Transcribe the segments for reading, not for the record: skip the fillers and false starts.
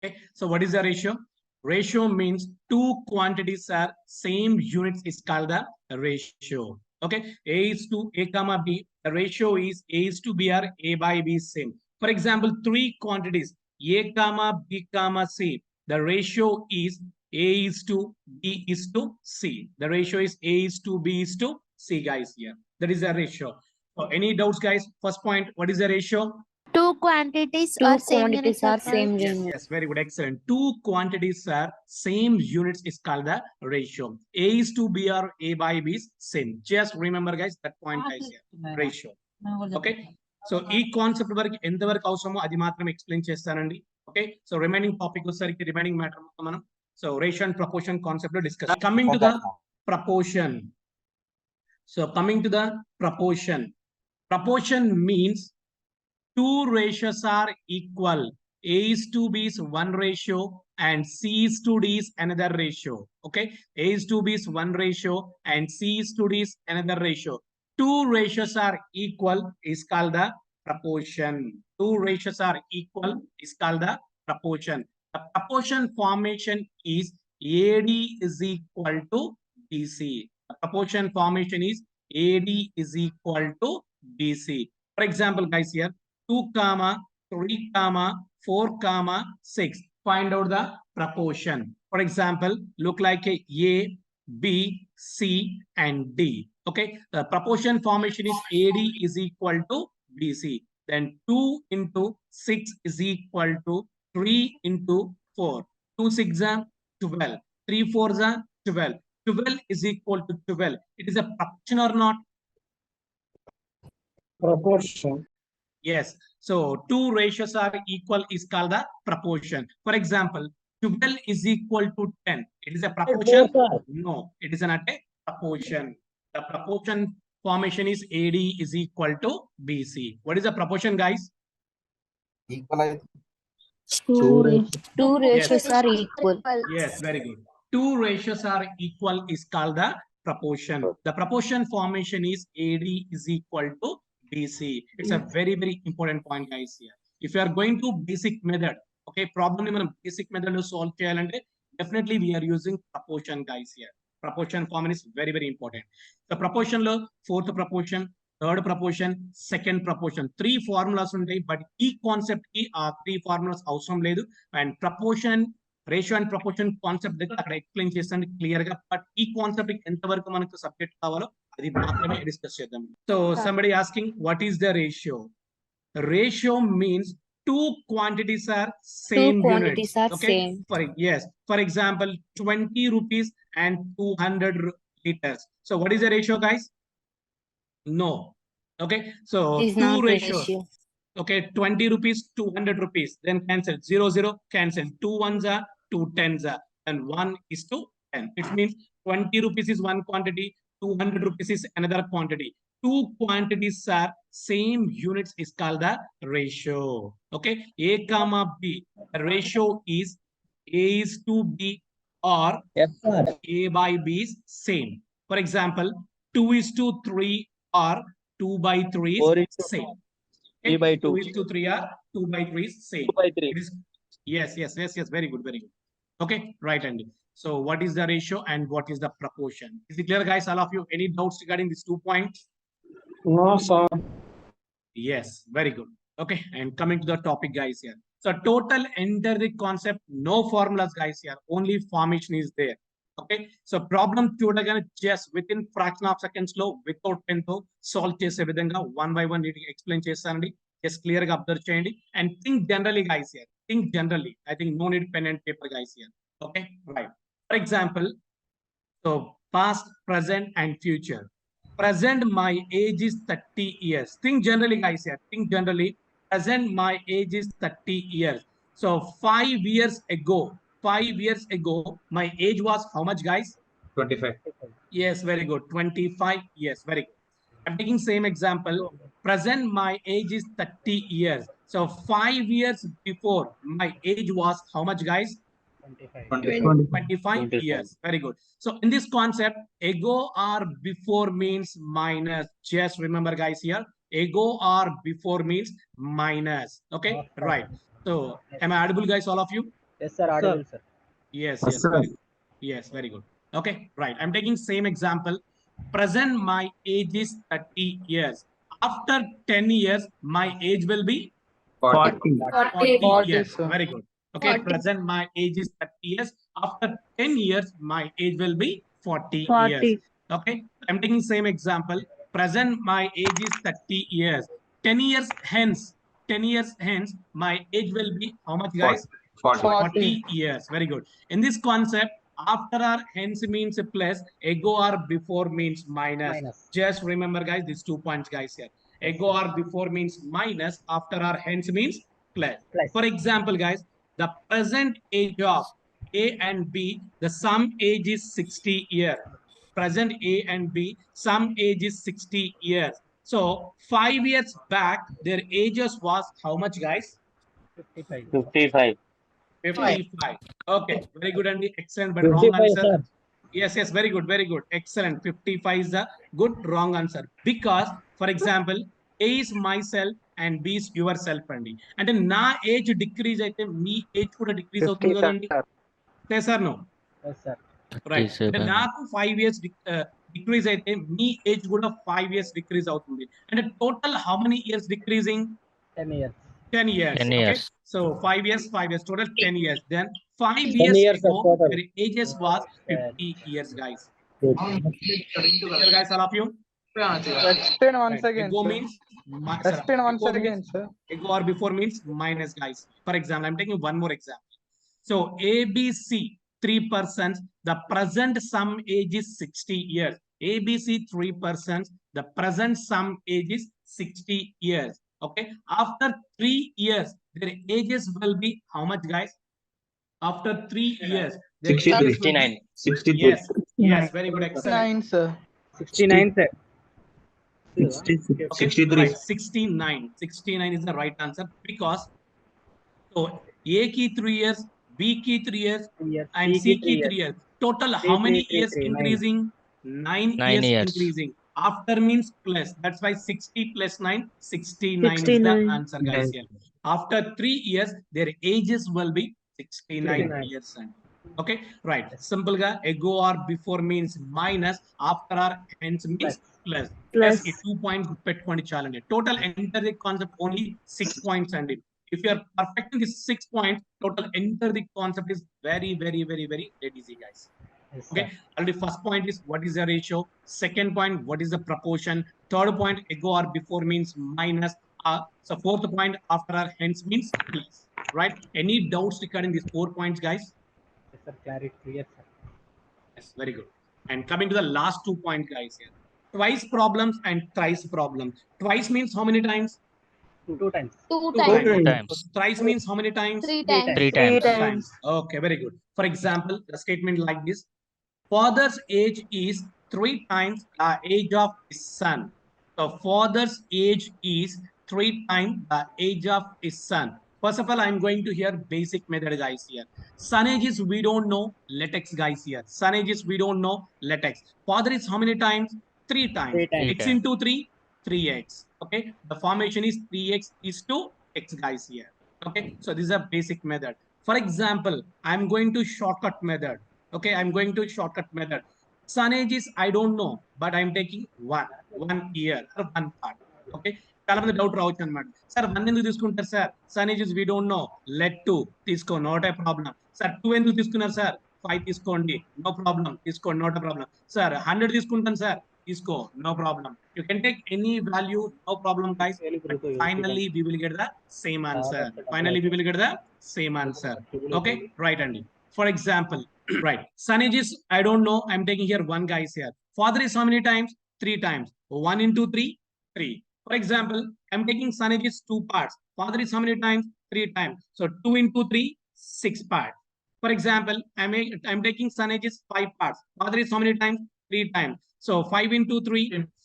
Okay, so what is the ratio? Ratio means two quantities are same units is called the ratio. Okay, A is to A comma B. The ratio is A is to B or A by B is same. For example, three quantities A comma B comma C. The ratio is A is to B is to C. The ratio is A is to B is to C, guys. Here, that is the ratio. So, any doubts, guys? First point, what is the ratio? Two quantities Two are same quantities units. are Sir. same Yes, unit. yes, very good, excellent. Two quantities are same units is called the ratio. A is to B or A by B is same. Just remember, guys, that point, guys, here. Ratio. Okay. So, ఈ concept వరకు ఎంతవరకు అవసరమో అది మాత్రం explain చేస్తానండి. Okay, so remaining topic వచ్చేసరికి remaining matter మనం so ratio and proportion concept లో discuss. Coming to the proportion. So, coming to the proportion. Proportion means two ratios are equal. A is to B is one ratio and C is to D is another ratio. Okay. A is to B is one ratio and C is to D is another ratio. Two ratios are equal is called the proportion. Two ratios are equal is called the proportion. The proportion formation is AD is equal to BC. The proportion formation is AD is equal to BC. For example, guys, here 2 comma 3 comma 4 comma 6. Find out the proportion. For example, look like A, B, C, and D. Okay, the proportion formation is AD is equal to BC. Then 2 into 6 is equal to 3 into 4. 2 6 are 12. 3 4 are 12. 12 is equal to 12. It is a proportion or not? Proportion. Yes. So two ratios are equal is called the proportion. For example, 12 is equal to 10. It is a proportion? No, it is not a proportion. The proportion formation is AD is equal to BC. What is the proportion, guys? Equal. Two Two ratios Yes. are equal. Yes, very good. Two ratios are equal is called the proportion. The proportion formation is AD is equal to BC. It's a very, very important point, guys, here. If you are going to basic method, okay, problem in basic method to solve challenge, definitely we are using proportion, guys, here. Proportion formula is very, very important. The proportion lo fourth proportion, third proportion, second proportion. Three formulas untai, but e concept ki three formulas అవసరం లేదు. And proportion, ratio and proportion concept దగ్గర అక్కడ explain చేస్తాను clear గా. But ఈ concept ఎంత వరకు మనకు సబ్జెక్ట్ కావాలో అది మాత్రమే డిస్కస్ చేద్దాం. So somebody asking what is the ratio? Ratio means two quantities are same Two quantities units. are Okay, same. yes, for example 20 rupees and 200 liters. So what is the ratio, guys? No. Okay, so It is two not ratios. ratio. Okay, 20 rupees, 200 rupees, then cancel 0 0 cancel, 2 ones are 2 tens are, and 1 is to 10. It means 20 rupees is one quantity, 200 rupees is another quantity. Two quantities are same units is called the ratio. Okay, A comma B, the ratio is A is to B or Yes, sir. A by B is same. For example, 2 is to 3 or 2 by 3 4 is is to same. 3 by 2. 2 is to 3 or 2 by 3 is same. 2 by 3. It is, yes, yes, yes, yes. Very good, very good. Okay, right, Andy. So what is the ratio and what is the proportion? Is it clear, guys? All of you, any doubts regarding these 2 points? No, sir. Yes, very good. Okay, and coming to the topic, guys, here. So total enter the concept, no formulas, guys, here. Only formation is there. Okay, so problem చూడగానే just within fraction of seconds లో without pen తో solve చేసే విధంగా one by one explain చేస్తానండి. Just clear గా observe చేయండి and think generally, guys, here. Think generally. I think no need pen and paper, guys, here. Okay, right. For example, so past, present, and future. Present, my age is 30 years. Think generally, guys, here. Think generally. Present, my age is 30 years. So 5 years ago, my age was how much, guys? 25. Yes, very good. 25 years. Very good. I'm taking same example. Present, my age is 30 years. So 5 years before, my age was how much, guys? 25 years. Very good. So in this concept, ago or before means minus. Just remember, guys, here ago or before means minus. Okay, right. So am I audible, guys, all of you? Yes, sir. Audible, sir. Yes, Yes, yes, sir. very good. Yes, very good. Okay, right. I'm taking same example. Present my age is 30 years. After 10 years, my age will be 40. 40 years. sir. Very good. Okay, 40. present my age is 30 years. After 10 years, my age will be 40 years. 40. Okay, I'm taking same example. Present my age is 30 years. 10 years hence, 10 years hence, my age will be how much, guys? 40. 40 years. Very good. In this concept, after or hence means a plus, ago or before means minus. Just remember, guys, these 2 points, guys, here. Ago or before means minus, after or hence means plus. For example, guys, the present age of A and B, the sum age is 60 years. Present A and B, sum age is 60 years. So 5 years back, their ages was how much, guys? 55. 55. Okay, very good, Andy. Excellent, but wrong answer. Sir. Yes, yes, very good, very good. Excellent. 55 is the good wrong answer. Because, for example, A is myself and B is yourself, Andy. And then na age decrease, I think me age could decrease out, Andy. Yes or no? Yes, sir. Right. అంటే నాకు 5 years decrease అయితే మీ age కూడా 5 years decrease అవుతుంది. అంటే total how many years decreasing? 10 years. 10 years. 10 Okay. years. So 5 years, 5 years, total 10 years. Then 5 10 years years ago, total. their ages was 50 years, guys. Clear, guys, all of you? Explain once Right. again, Ago sir. means Explain once ago again, means- sir. ago or before means minus, guys. For example, I'm taking one more example. So ABC 3%, the present sum age is 60 years. ABC 3%, the present sum age is 60 years. Okay. After 3 years, their ages will be how much, guys? After 3 years, their 63. ages will be 69. 63. yes, yes, very good, excellent. 9, sir. 69, sir. 60, Okay, 63. right, 69. 69 is the right answer because so A key 3 years, B key 3 years, and C key 3 years. Total how many years increasing? 9 9 years years. increasing. After means plus. That's why 60 plus 9, 69 is the 69. answer, guys. Here. After 3 years, their ages will be 69 years. Okay, right. Simple ga ago or before means minus, after or hence means plus. Plus. Yes, 2 points పెట్టుకోండి చాలండి. Total enter the concept only 6 points అండి. If you are perfecting this 6 points, total enter the concept is very, very, very, very dead easy, guys. Okay, already first point is what is the ratio. Second point, what is the proportion. Third point, ago or before means minus. So fourth point, after or hence means plus. Right? Any doubts regarding these 4 points, guys? Yes, sir. Clarity. Yes, sir. Yes, very good. And coming to the last 2 points, guys, here. Twice problems and thrice problems. Twice means how many times? 2 times. 2 Two times. Two times. Thrice means how many times? 3 times. 3 times. Times. Okay, very good. For example, the statement like this: father's age is 3 times the age of his son. So father's age is 3 times the age of his son. First of all, I'm going to hear basic method, guys, here. Son age is we don't know. Let x, guys, here. Son age is we don't know. Let x. Father is how many times? 3 times. 3 times. X into 3, 3x. Okay. The formation is 3x is to x, guys, here. Okay. So this is a basic method. For example, I'm going to shortcut method. Okay, I'm going to shortcut method. Son age is I don't know, but I'm taking 1 year or 1 part. Okay, చాలా మంది doubt రావచ్చు అనమాట. Sir 1 ఎందుకు తీసుకుంటారు sir? Son age we don't know. Let 2 తీసుకో, not a problem. Sir 2 ఎందుకు తీసుకున్నారు sir? 5 తీసుకోండి, నో ప్రాబ్లం, తీసుకోండి, నాట్ ఏ ప్రాబ్లం. సార్ 100 తీసుకుంటాను సార్, తీసుకో, no problem. You can take any value, no problem, guys. But finally, we will get the same answer. Finally, we will get the same answer. Okay, right, Andy. For example, right, son age is I don't know. I'm taking here 1, guys, here. Father is how many times? 3 times. 1 into 3, 3. For example, I'm taking son age is 2 parts. Father is how many times? 3 times. So 2 into 3, 6 parts. For example, I'm taking son age is 5 parts. Father is how many times? 3 times. So 5 into 3,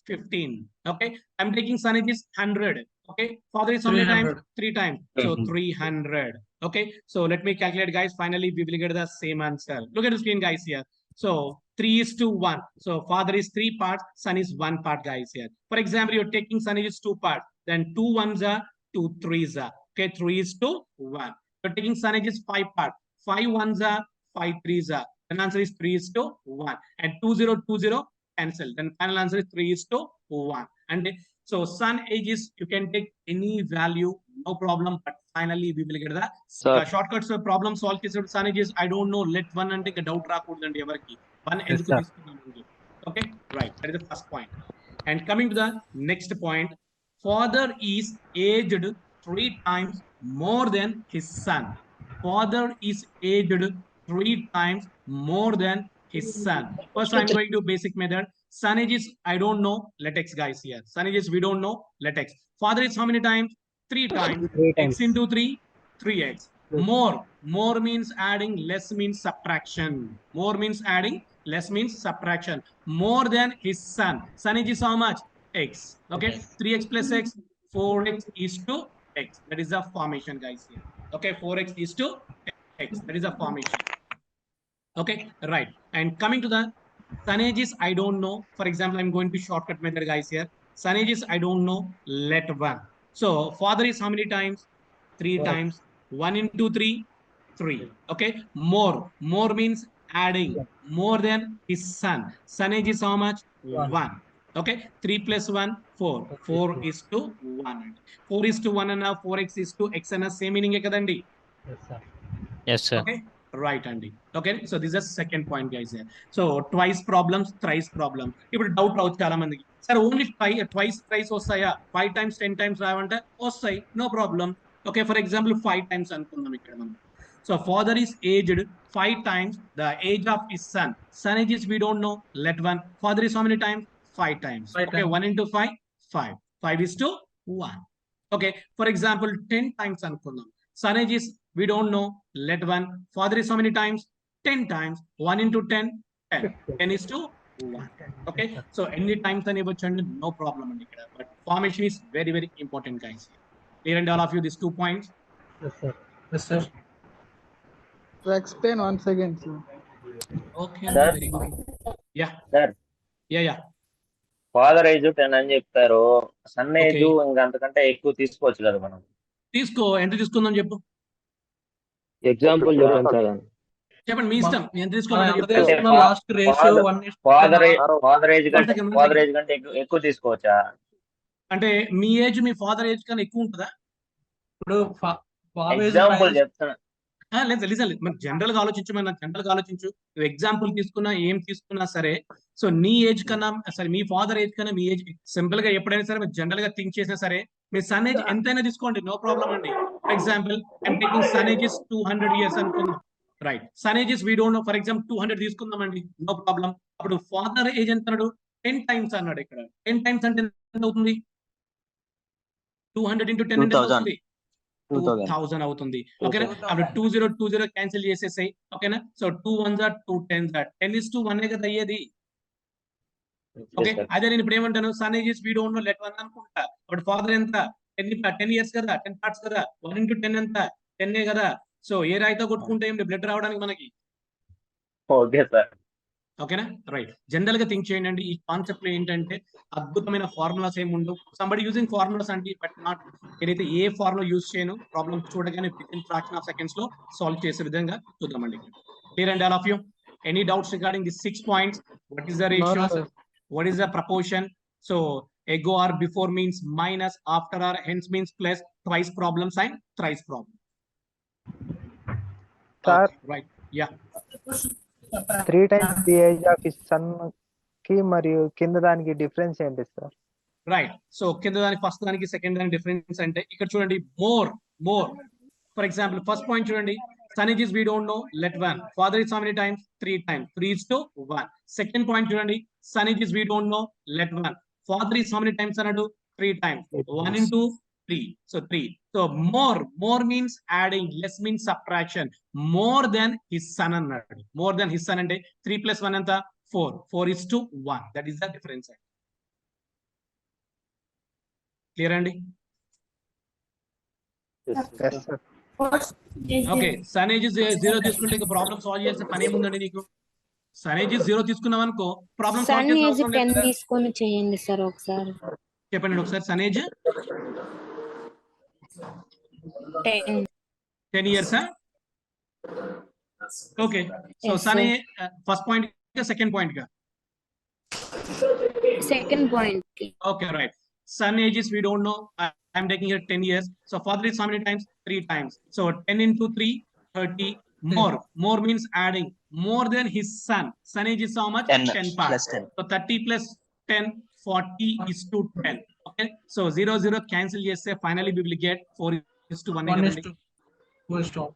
15. Okay, I'm taking son age is 100. Okay, father is how many times? 3 times. So 300. Okay, so let me calculate, guys. Finally, we will get the same answer. Look at the screen, guys, here. So 3 is to 1. So father is 3 parts, son is 1 part, guys, here. For example, you're taking son is 2 parts. Then 2 ones are 2 3s are. Okay, 3 is to 1. You're taking son is 5 parts. 5 ones are 5 threes are. Then answer is 3:1. And 2020 cancel. Then final answer is 3:1. And so son age is, you can take any value, no problem. But finally we will get the shortcuts problem solve చేసేటప్పుడు son age is I don't know, let one అంటే ఇంకా doubt రాకూడదండి ఎవరికి. One ఎందుకు తీసుకున్నామండి. Okay, right. That is the first point. And coming to the next point, father is aged 3 times more than his son. Father is aged 3 times more than his son. First, I'm going to basic method. Son age is I don't know. Let x, guys, here. Son age is we don't know. Let x. Father is how many times? 3 times. 3 times. X into 3, 3x. More means adding, less means subtraction. More means adding, less means subtraction. More than his son. Son age is how much? X. Okay, 3x plus x, 4x is to x. That is the formation, guys, here. Okay, 4x is to x. That is the formation. Okay, right. And coming to the son age is I don't know. For example, I'm going to shortcut method, guys, here. Son age is I don't know. Let 1. So father is how many times? 3 times. 1 into 3, 3. Okay, more means adding, more than his son. Son age is how much? 1. Okay, 3 plus 1, 4. 4 is to 1. 4 is to 1 and 4x is to x and same meaning kadandi. Yes, sir. Yes, sir. Okay, right, Andy. Okay, so this is the second point, guys, here. So twice problems, thrice problem. ఇప్పుడు doubt రావచ్చు చాలా మందికి, sir only twice thrice వస్తాయా? 5 times 10 times రావంటే వస్తాయి, no problem. Okay, for example 5 times అనుకుందాం ఇక్కడ మనం. So father is aged 5 times the age of his son. Son age is we don't know. Let 1. Father is how many times? 5 times. Okay, 1 into 5, 5. 5 is to 1. Okay, for example 10 times అనుకుందాం. Son age is we don't know. Let 1. Father is how many times? 10 times. 1 into 10, 10. 10 is to 1. Okay, so any times and no problem. But formation is very, very important, guys. Clear and all of you these 2 points? Yes, sir. Yes, sir. So explain once again, sir. Okay, Sir. very good. Yeah. Sir. Yeah. Father age 10 అని చెప్తారు, sun age Okay. ఇంకా అంతకంటే ఎక్కువ తీసుకోవచ్చు కదా మనం. తీసుకో, ఎంత తీసుకుందాం చెప్పు. ఎగ్జాంపుల్ చెప్పండి సార్. చెప్పండి, మీ ఇష్టం. ఎంత అంటే తీసుకోవాలి? Last ratio 1:10. ఫాదర్ ఏజ్ కంటే ఎక్కువ తీసుకోవచ్చా? అంటే మీ ఏజ్ మీ ఫాదర్ ఏజ్ కన్నా ఎక్కువ ఉంటుందా? ఇప్పుడు ఎగ్జాంపుల్ చెప్తున్నా. లేదు, మనకు జనరల్ గా ఆలోచించమన్నా, జనరల్ గా ఆలోచించు. నువ్వు ఎగ్జాంపుల్ తీసుకున్నా, ఏం తీసుకున్నా సరే, సో నీ ఏజ్ కన్నా సరే, మీ ఫాదర్ ఏజ్ కన్నా మీ ఏజ్ సింపుల్ గా ఎప్పుడైనా సరే మీరు జనరల్ గా థింక్ చేసినా సరే, మీ సన్ ఏజ్ ఎంతైనా తీసుకోండి, నో ప్రాబ్లం అండి. For example I'm taking sun age is 200 years అనుకుందాం. Right, sun age is we don't know. For example 200 తీసుకుందాం అండి, నో ప్రాబ్లం. అప్పుడు ఫాదర్ ఏజ్ ఎంత అన్నాడు? 10 times అన్నాడు. ఇక్కడ 10 times అంటే ఎంత అవుతుంది? 200 into 10 అంటే అవుతుంది 2000 అవుతుంది. ఓకేనా? అప్పుడు 2020 క్యాన్సిల్ చేసేసాయి. ఓకేనా? So 2 1s are 2 10s are 10 is to 1 కదా అయ్యేది. ఓకే, అదే నేను ఇప్పుడు ఏమంటాను? Son age is we don't know, let 1 అనుకుంటా. బట్ ఫాదర్ ఎంత? 10 years కదా, 10 parts కదా. 1 into 10 ఎంత? 10 కదా. సో ఏ రాయితో కొట్టుకుంటే ఏం బ్లడ్ రావడానికి మనకి. Okay sir. ఓకేనా? రైట్, జనరల్ గా థింక్ చేయండి. ఈ కాన్సెప్ట్ లో ఏంటంటే అద్భుతమైన ఫార్ములాస్ ఏమి ఉండవు. సంబడి యూజింగ్ ఫార్ములాస్ అంటే, బట్ నాట్, నేనైతే ఏ ఫార్ములా యూజ్ చేయను. ప్రాబ్లమ్ చూడగానే with in fraction of seconds లో సాల్వ్ చేసే విధంగా చూద్దామండి. Clear and all of you? Any doubts regarding the 6 points? What is the ratio? What is the proportion? So ago or before means minus, after or hence means plus, twice problem sign, thrice problem. Sir. Okay, right. Yeah. 3 times the age of his son కి మరియు కింద దానికి difference ఏంటి sir? Right, so కింద దానికి first దానికి second దానికి difference అంటే ఇక్కడ చూడండి, more. For example first point చూడండి, son age is we don't know, let 1. Father is how many times? 3 times. 3 is to 1. Second point చూడండి, son age is we don't know, let 1. Father is how many times అన్నాడు? 3 times. 1 into 3, so 3. So more means adding, less means subtraction. More than his son అన్నాడు. More than his son అంటే 3 plus 1 ఎంత? 4. 4 is to 1. That is the difference. Clear అండి? Yes, sir. Okay, sun age 0 తీసుకుంటే ఇంకా problem solve చేసే పని ఏముందండి నీకు? సన్ ఏజ్ 0 తీసుకున్నాం అనుకో, ప్రాబ్లం సాల్వ్ చేసే అవసరం లేదు కదా. తీసుకొని చేయండి సార్ ఒకసారి. చెప్పండి ఒకసారి. Sun age 10 years. Okay. So Yes, Sunny, sir. first point ka second point ka? Second point. Okay, right. Sun ages we don't know. I'm taking here 10 years. So father is how many times? 3 times. So 10 into 3, 30 more. More means adding more than his son. Sun age is how much? 10 10 parts. plus 10. So 30 plus 10, 40 is to 10. Okay. So 0, 0 cancel. Yes, sir. Finally we will get 4 is to 1. 1 is to 2 is to.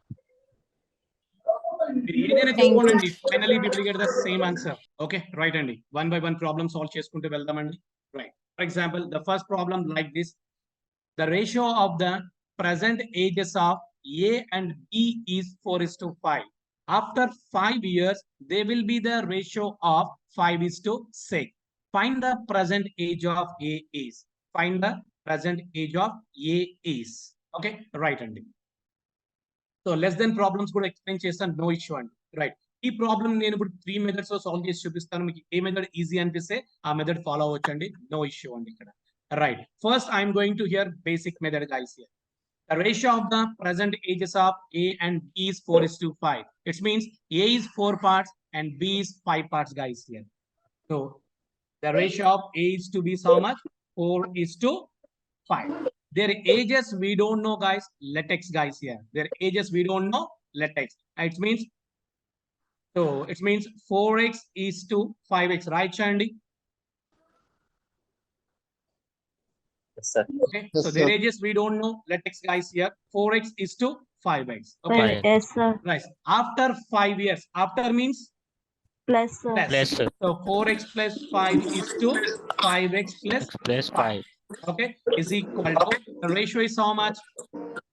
ఏదైనా Thank తీసుకోండి finally we will get the same answer okay right అండి one by one problem solve చేసుకుంటూ వెళ్దామండి right for example the first problem like this the ratio of the present ages of A and B is 4:5. After 5 years, they will be the ratio of 5:6. Find the present age of A is. Find the present age of A is. Okay, right, Andy. So less than problems కూడా explain చేస్తాను no issue అండి right ఈ problem నేను ఇప్పుడు 3 methods లో solve చేసి చూపిస్తాను మీకు ఏ మెథడ్ ఈజీ అనిపిస్తే ఆ మెథడ్ ఫాలో అవ్వచ్చండి నో ఇష్యూ అండి ఇక్కడ right first I'm going to hear basic method guys here the ratio of the present ages of A and B is 4:5. It means A is 4 parts and B is 5 parts guys here. So the ratio of A is to be how much? 4:5. Their ages we don't know guys. Let X guys here. Their ages we don't know. Let X. It means so it means 4x is to 5x, right, Chandy? Yes, sir. Okay. Yes, So their sir. ages we don't know. Let X guys here. 4x is to 5x. Okay. Five. Yes, sir. Right. After 5 years. After means Plus, sir. Plus so 4x plus 5 is to 5x plus X plus 5. okay is equal to the ratio is how much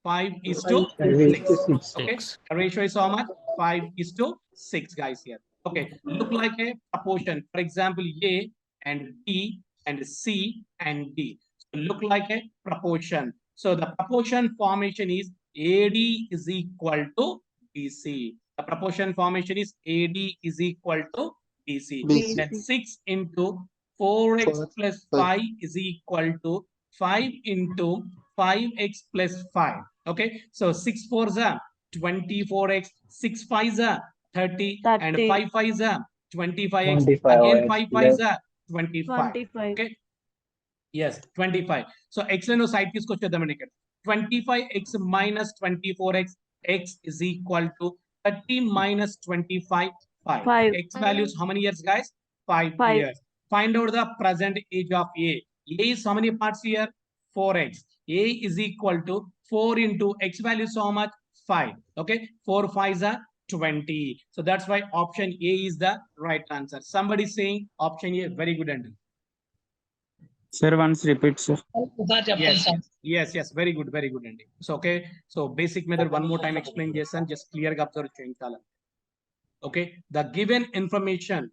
5 is to 6. Okay, 6. the ratio is how much 5 is to 6 guys here. Okay, look like a proportion. For example, A and B and C and D. So look like a proportion. So the proportion formation is AD is equal to BC. The proportion formation is AD is equal to BC. BC. Then 6 into 4x 4x plus plus 5 is equal to 5 into 5x plus 5. Okay, so 6 4s are 24x, 6 5s are 30, and 30. 5 5s are 25x. 25 Again x 5 plus 5s are 25. 25. Okay. Yes, 25. So x no side తీసుకొచ్చేద్దామండి ఇక్కడ 25x minus 24x, x is equal to 30 minus 25, 5. 5. X values how many years guys? 5 5. years. Find out the present age of A. A is how many parts here? 4x. A is equal to 4 into x values how much? 5. Okay, 4 5s are 20. So that's why option A is the right answer. Somebody saying option A, very good and Sir, once repeat, sir. yes, very good అండి so okay so basic method one more time explain చేస్తాను just clear గా observe చేయించాలి okay the given information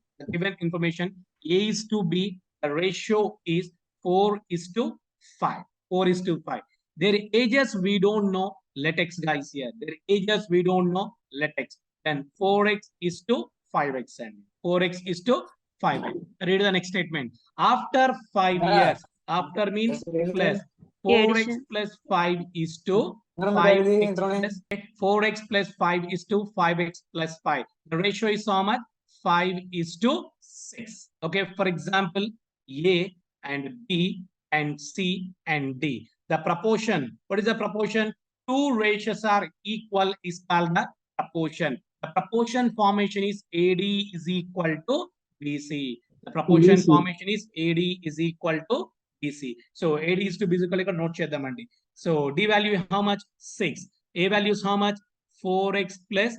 A is to B, the ratio is 4:5. 4:5. Their ages we don't know. Let X guys here. Their ages we don't know. Let X. Then 4x is to 5x and 4x is to 5x. Read the next statement. After 5 years, after means plus 4x plus 5 is to 5x plus 4x plus 5 is to 5x plus 5. The ratio is how much? 5:6. Okay, for example, A and B and C and D. The proportion, what is the proportion? Two ratios are equal is called the proportion. The proportion formation is AD is equal to BC. The proportion formation is AD is equal to BC. So AD is to BC ఇక్కడ note చేద్దామండి. So D value how much? 6. A value is how much? 4x plus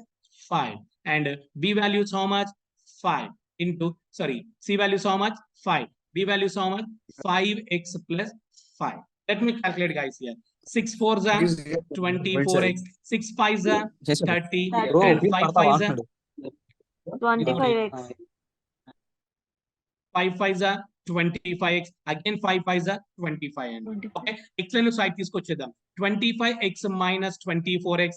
5. And B value is how much? 5 into, sorry, C value is how much? 5. B value is how much? 5x plus 5. Let me calculate guys here. 6 4s are 24x, 6 5s are 30, and 5 5s are 25x. 5 5s are 25x, again 5 5s are 25 and 25. okay, x లను side తీసుకొచ్చేద్దాం 25x minus 24x,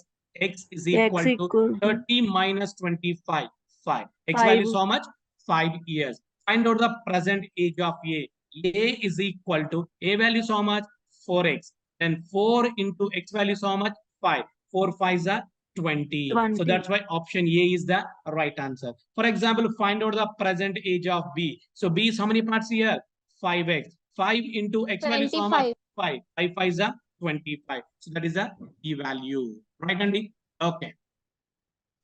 x is equal to 30 minus 25, 5. X value is how much? 5 years. Find out the present age of A. A is equal to, A value is how much? 4x. Then 4 into x value is how much? 5. 4 5s are 20. So 20. that's why option A is the right answer. For example, find out the present age of B. So B is how many parts here? 5x. 5 into x value is how much? 5. 5 is a 25. So that is the E value. Right, Andy? Okay.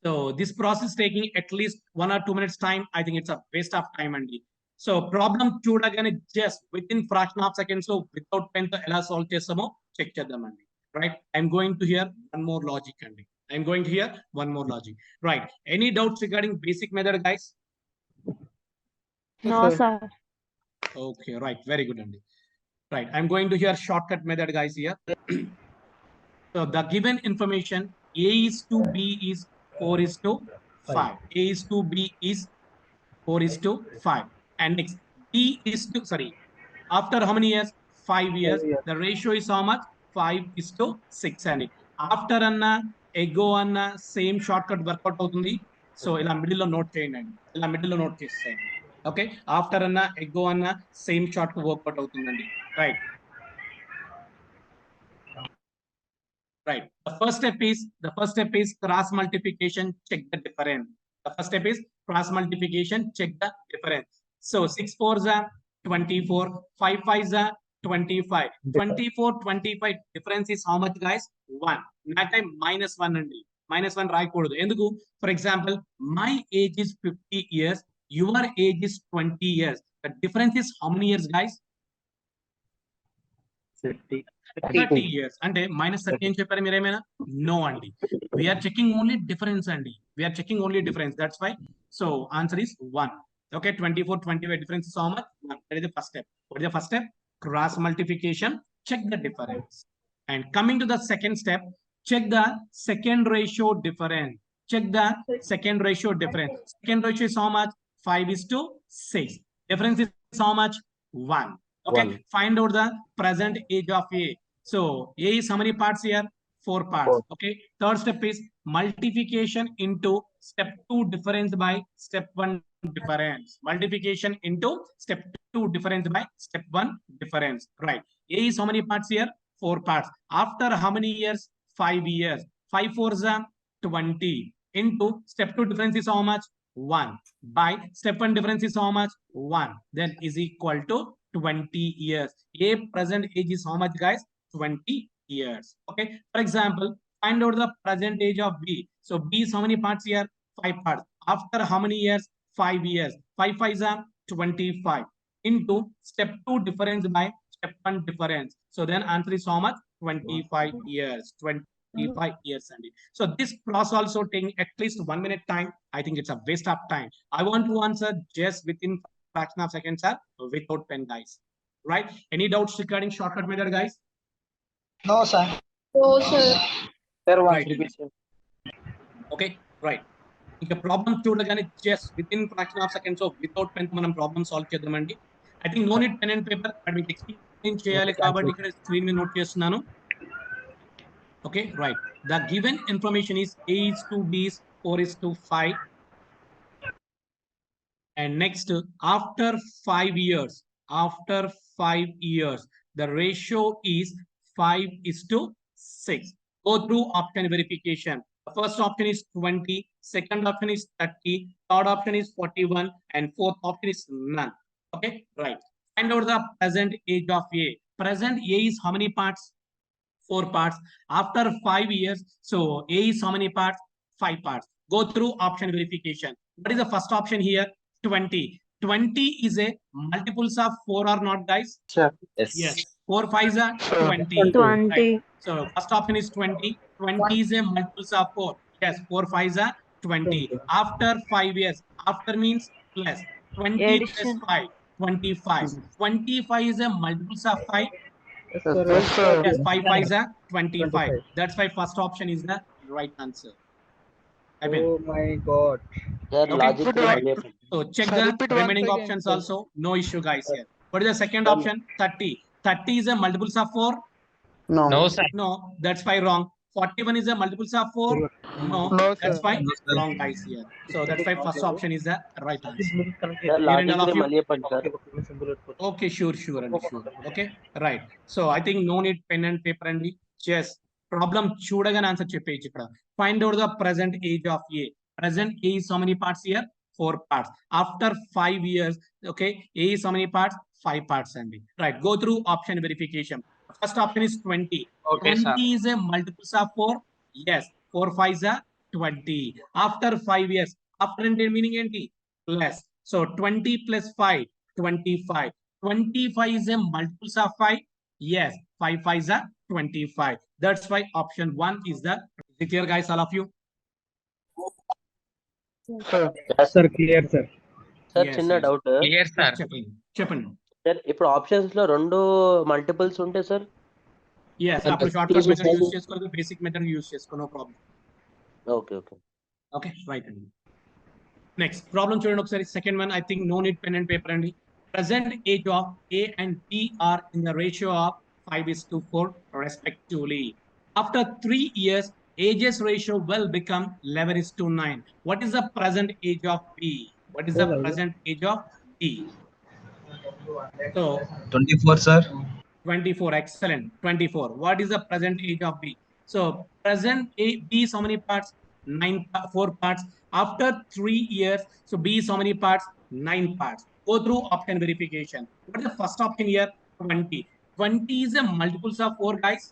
So this process taking at least 1 or 2 minutes time. I think it's a waste of time, Andy. So problem 2 again just within fraction of seconds. So without pen to ela solve chesamo check cheddam Andy. Right? I'm going to hear one more logic, Andy. I'm going to hear one more logic. Right? Any doubts regarding basic method, guys? No, sir. Okay, right. Very good, Andy. Right. I'm going to hear shortcut method, guys, here. So the given information A is to B is 4 is to 5. A is to B is 4 is to 5. And next, B is to, sorry, after how many years? 5 years. The ratio is how much? 5 is to 6. And after anna, ego anna, same shortcut workout outundi. So ila middle lo note cheyandi. Ila middle lo note chesayandi. Okay. After anna, ego anna, same shortcut workout outundandi. Right. Right. The first step is cross multiplication. Check the difference. The first step is cross multiplication. Check the difference. So 6 4s are 24. 5 5s are 25. 24, 25 difference is how much, guys? 1. That time minus 1 and minus 1 right. For example, my age is 50 years. Your age is 20 years. The difference is how many years, guys? 30 years. And minus 30 అని చెప్పారు మీరేమైనా? No, Andy. We are checking only difference, Andy. We are checking only difference. That's why. So answer is 1. Okay, 24, 25 difference is how much? 1. That is the first step. What is the first step? Cross multiplication. Check the difference. And coming to the second step, check the second ratio difference. Check the second ratio difference. Second ratio is how much? 5 is to 6. Difference is how much? 1. Okay, find out the present age of A. So A is how many parts here? 4 parts. Okay. Third step is multiplication into step 2 difference by step 1 difference. Multiplication into step 2 difference by step 1 difference. Right. A is how many parts here? 4 parts. After how many years? 5 years. 5 4s are 20 into step 2 difference is how much? 1 by step 1 difference is how much? 1. Then is equal to 20 years. A present age is how much, guys? 20 years. Okay. For example, find out the present age of B. So B is how many parts here? 5 parts. After how many years? 5 years. 5 5s are 25 into step 2 difference by step 1 difference. So then answer is how much? 25 years. 25 years. So this process also taking at least 1 minute time. I think it's a waste of time. I want to answer just within fraction of seconds, sir, without pen, guys. Right? Any doubts regarding shortcut method, guys? No, sir. No, sir. Sir, once Right. repeat, sir. Okay, right. The problem చూడగానే just within fraction of seconds, so without pen మనం problem solve చేద్దామండి. I think no need pen and paper, but మీకు explain చేయాలి కాబట్టి ఇక్కడ screen మీద note చేస్తున్నాను. Okay, right. The given information is A is to B is 4 is to 5. And next, after 5 years, the ratio is 5 is to 6. Go through option verification. The first option is 20, second option is 30, third option is 41, and fourth option is none. Okay, right. Find out the present age of A. Present A is how many parts? 4 parts. After 5 years, so A is how many parts? 5 parts. Go through option verification. What is the first option here? 20. 20 is a multiples of 4 or not, guys? Sure. Yes. Yes. 4 5s are 20. 20. Right. So first option is 20. 20 is a multiples of 4. Yes, 4 5s are 20. After 5 years, after means plus 20 plus Addition. 5, 25. 25 is a multiples of 5. Yes, sir. Yes, 5 5s are 25. That's why first option is the right answer. I mean, Oh my God. Sir, Okay. logic Right. So check Sir, the repeat once remaining again, options sir. also. No issue, guys, here. What is the second Sir. option? 30. 30 is a multiples of 4. No, sir. No, that's why wrong. 41 is a multiples of 4. No, No, that's sir. why wrong, guys, here. So that's why first option is the right answer. Sir, Here and logic all of you. మళ్ళీ చెప్పండి sir. Okay, sure, and sure. Okay, right. So I think no need pen and paper, and just problem చూడగానే answer చెప్పేయచ్చు ఇక్కడ. Find out the present age of A. Present A is how many parts here? 4 parts. After 5 years, okay, A is how many parts? 5 parts only. Right. Go through option verification. First option is 20. Okay, 20 sir. is a multiples of 4. Yes. 4 5s are 20. After 5 years, after meaning enti plus. So 20 plus 5, 25. 25 is a multiples of 5. Yes. 5 5s are 25. That's why option 1 is the. Is it clear, guys? All of you? Sir clear sir. Sir Yes, చిన్న yes. Doubt clear sir. చెప్పండి. Sir ఇప్పుడు options లో 2 multiples ఉంటాయి sir. Yes, అప్పుడు short cut method use చేసుకోవాలి, basic method use చేసుకో, no problem. Okay okay okay right అండి. Next problem చూడండి ఒకసారి. Second one, I think no need pen and paper అండి. Present age of A and B are in the ratio of 5:4 respectively. After 3 years, ages ratio will become 11:9. What is the present age of B? What is the present age of B? So 24, sir. 24, excellent. 24. What is the present age of B? So present B is how many parts? 4 parts. After 3 years, so B is how many parts? 9 parts. Go through option verification. What is the first option here? 20. 20 is a multiples of 4, guys.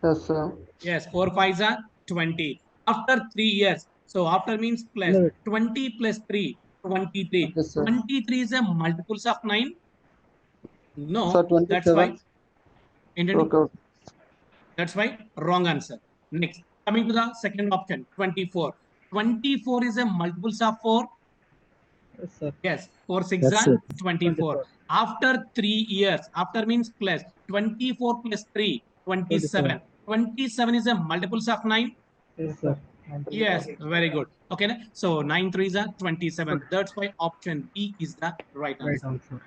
Yes, sir. Yes, 4 5s are 20. After 3 years, so after means plus 20 plus 3, 23. Yes, sir. 23 is a multiples of 9. No, Sir, that's why. 27. Okay. That's why wrong answer. Next, coming to the second option, 24. 24 is a multiples of 4. Yes, sir. Yes, 4 6 Yes, are sir. 24. After 3 years, after means plus 24 plus 3, 27. 27 is a multiples of 9. Yes, sir. Yes, very good. Okay, so 9 3s are 27. That's why option B is the right Right answer. answer.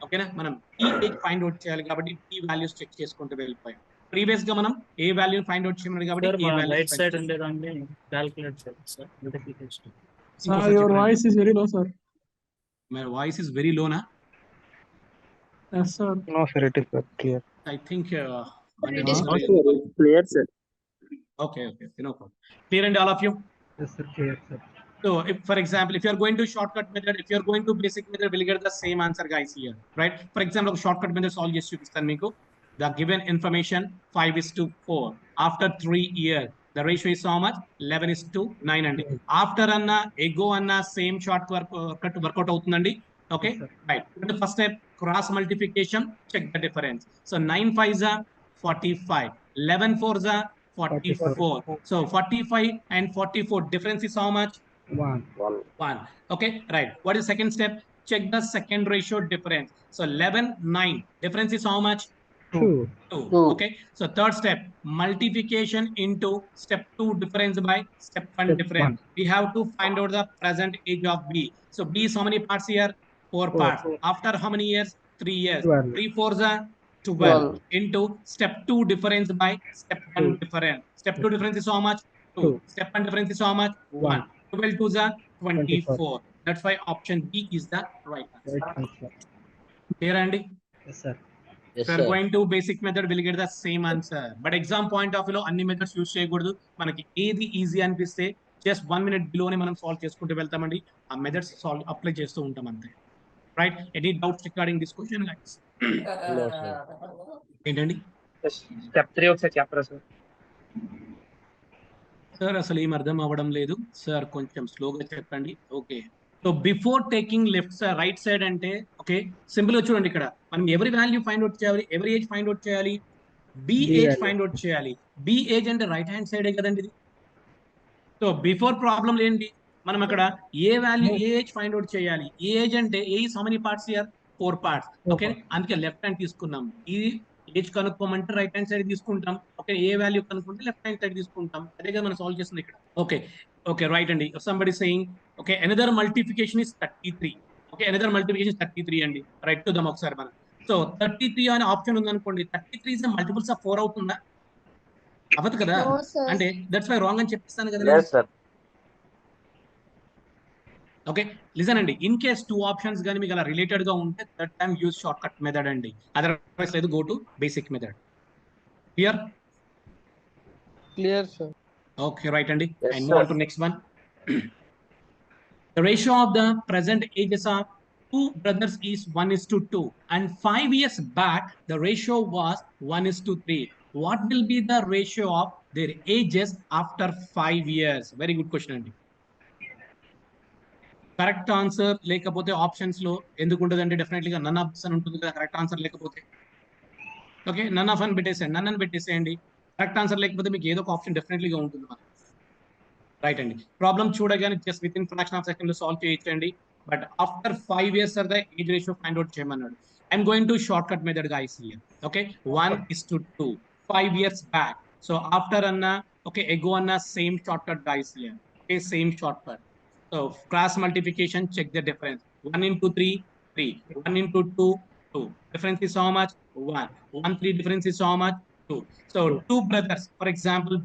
ఓకేనా, మనం ఈ age find out చేయాలి కాబట్టి ఈ values check చేసుకుంటూ వెళ్ళిపోయాం. Previous గా మనం ఏ వాల్యూ ఫైండ్ అవుట్ చేయమని కాబట్టి సార్ ఏ మన వాల్యూ రైట్ సైడ్ ఉండేదాన్ని క్యాలిక్యులేట్ చేయాలి sir. Multiplication. Your voice is very low, sir. My voice is very లోనా? Yes, sir. No, sir, it is clear. I think clear sir. okay, no problem. Clear and all of you? Yes, sir. Clear, sir. So if, for example, if you are going to shortcut method, if you are going to basic method, we'll get the same answer, guys, here, right? For example, shortcut method solve just చూపిస్తాను మీకు. The given information 5:4. After 3 years, the ratio is how much? 11:9 అండి. After అన్న ego అన్న same short workout అవుతుందండి. Okay, right. The first step, cross multiplication, check the difference. So 9 5s are 45, 11 4s are 44. So 45 and 44 difference is how much? 1. Okay, right. What is second step? Check the second ratio difference. So 11 9 difference is how much? 2. Okay, so third step, multiplication into step 2 difference by step 1 difference. We have to find out the present age of B. So B is how many parts here? 4 parts. After how many years? 3 years. 3 4s are 12 into step 2 difference by step 1 difference. Step 2 difference is how much? 2. Step 1 difference is how much? 1. 12 2s are 24. That's why option B is the right answer. Right answer. Clear, Andy? Yes, sir. Yes, If you are sir. going to basic method, we'll get the same answer. But exam point of view, అన్ని methods use చేయకూడదు. మనకి ఏది easy అనిపిస్తే just 1 minute బిలోనే మనం solve చేసుకుంటూ వెళ్తామండి. ఆ methods solve apply చేస్తూ ఉంటాం అంతే. Right? Any doubts regarding this question, guys? No, sir. ఏంటండి స్టెప్ 3 ఒకసారి చెప్పరా సార్? సార్ అసలు ఏం అర్థం అవ్వడం లేదు సార్, కొంచెం స్లోగా చెప్పండి. Okay, so before taking left side right side అంటే ఓకే, సింపుల్ గా చూడండి. ఇక్కడ మనం ఎవరి వాల్యూ ఫైండ్ అవుట్ చేయాలి, ఎవరి ఏజ్ ఫైండ్ అవుట్ చేయాలి, బి ఏజ్ ఫైండ్ అవుట్ చేయాలి. బి ఏజ్ అంటే రైట్ హ్యాండ్ సైడే కదండి ఇది. సో బిఫోర్ ప్రాబ్లం ఏంటి, మనం అక్కడ A value A age find out చేయాలి. ఏ ఏజ్ అంటే A how many parts here? 4 parts. Okay, అందుకే లెఫ్ట్ హ్యాండ్ తీసుకున్నాం. ఈ ఏజ్ కనుక్కోమంటే రైట్ హ్యాండ్ సైడ్ తీసుకుంటాం. ఓకే, ఏ వాల్యూ కనుక్కుంటే లెఫ్ట్ హ్యాండ్ సైడ్ తీసుకుంటాం. అదే కదా మనం సాల్వ్ చేస్తుంది ఇక్కడ. ఓకే ఓకే రైట్ అండి. Somebody saying okay another multiplication is 33. Okay, another multiplication 33 అండి. రైట్ టు దమ్ ఒకసారి మనం. సో 33 అనే ఆప్షన్ ఉందనుకోండి, 33 ఇస్ మల్టిపుల్స్ ఆఫ్ 4 అవుతుందా? అవ్వదు కదా. అంటే దట్స్ వై రాంగ్ అని చెప్పిస్తాను కదా. Yes, sir. ఓకే, లిజన్ అండి. ఇన్ కేస్ 2 ఆప్షన్స్ కానీ మీకు అలా రిలేటెడ్ గా ఉంటే that time use short cut method అండి. అదర్వైజ్ లేదు, go to basic method. Clear? Clear, sir. Okay, right, Andy. Yes, And move on sir. to next one. The ratio of the present ages of two brothers is 1:2. And 5 years back, the ratio was 1:3. What will be the ratio of their ages after 5 years? Very good question, Andy. Correct answer లేకపోతే options లో ఎందుకు ఉంటుంది అంటే డెఫినెట్లీగా నన్ option ఉంటుంది కదా correct answer లేకపోతే. Okay, none of అని పెట్టేసేయండి, నన్ అని పెట్టేసేయండి. కరెక్ట్ ఆన్సర్ లేకపోతే మీకు ఏదో ఒక ఆప్షన్ డెఫినెట్లీగా ఉంటుంది మనకి. రైట్ అండి. ప్రాబ్లం చూడగానే just with in fraction of second లో సాల్వ్ చేయొచ్చండి. But after 5 years sir the age ratio find out చేయమన్నాడు. I'm going to short cut method guys here. Okay, 1:2 5 years back. So after అన్న okay ago అన్న same short cut guys here. Okay, same short cut. So cross multiplication, check the difference. 1 into 3, 3. 1 into 2, 2. Difference is how much? 1. 1, 3 difference is how much? 2. So 2 brothers, for example,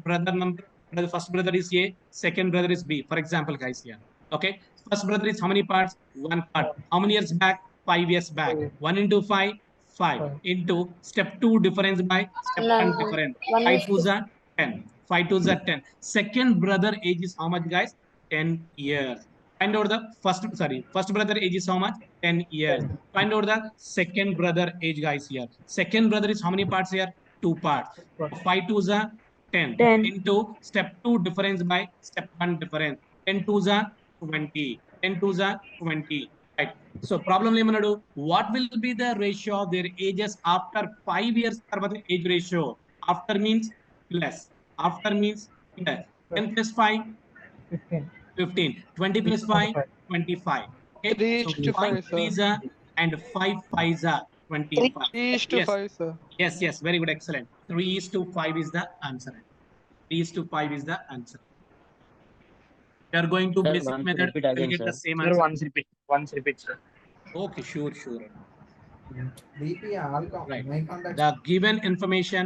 first brother is A, second brother is B. For example, guys here. Okay, first brother is how many parts? 1 part. How many years back? 5 years back. 1 into 5, 5. Into step 2 difference by step 1 difference. 5 2s are 10. 5 2s are 10. Second brother age is how much, guys? 10 years. Find out the first brother age is how much? 10 years. Find out the second brother age, guys here. Second brother is how many parts here? 2 parts. 5 2s are 10. 10. Into step 2 difference by step 1 difference. 10 2s are 20. 10 2s are 20. Right. So problem ఏమన్నాడు? What will be the ratio of their ages after 5 years? తర్వాత age ratio. After means plus. After means plus. 10 plus 5. 15. 15. 20 plus 5, 25. Okay, 3:5, sir. 3s are and 5 5s are 25. 3:5, sir. Yes, very good, excellent. 3:5 is the answer. 3:5 is the answer. We are going to Sir, basic once method. repeat We'll again, get the sir. same Sir, answer. once repeat, sir. Okay, sure. Right. The given information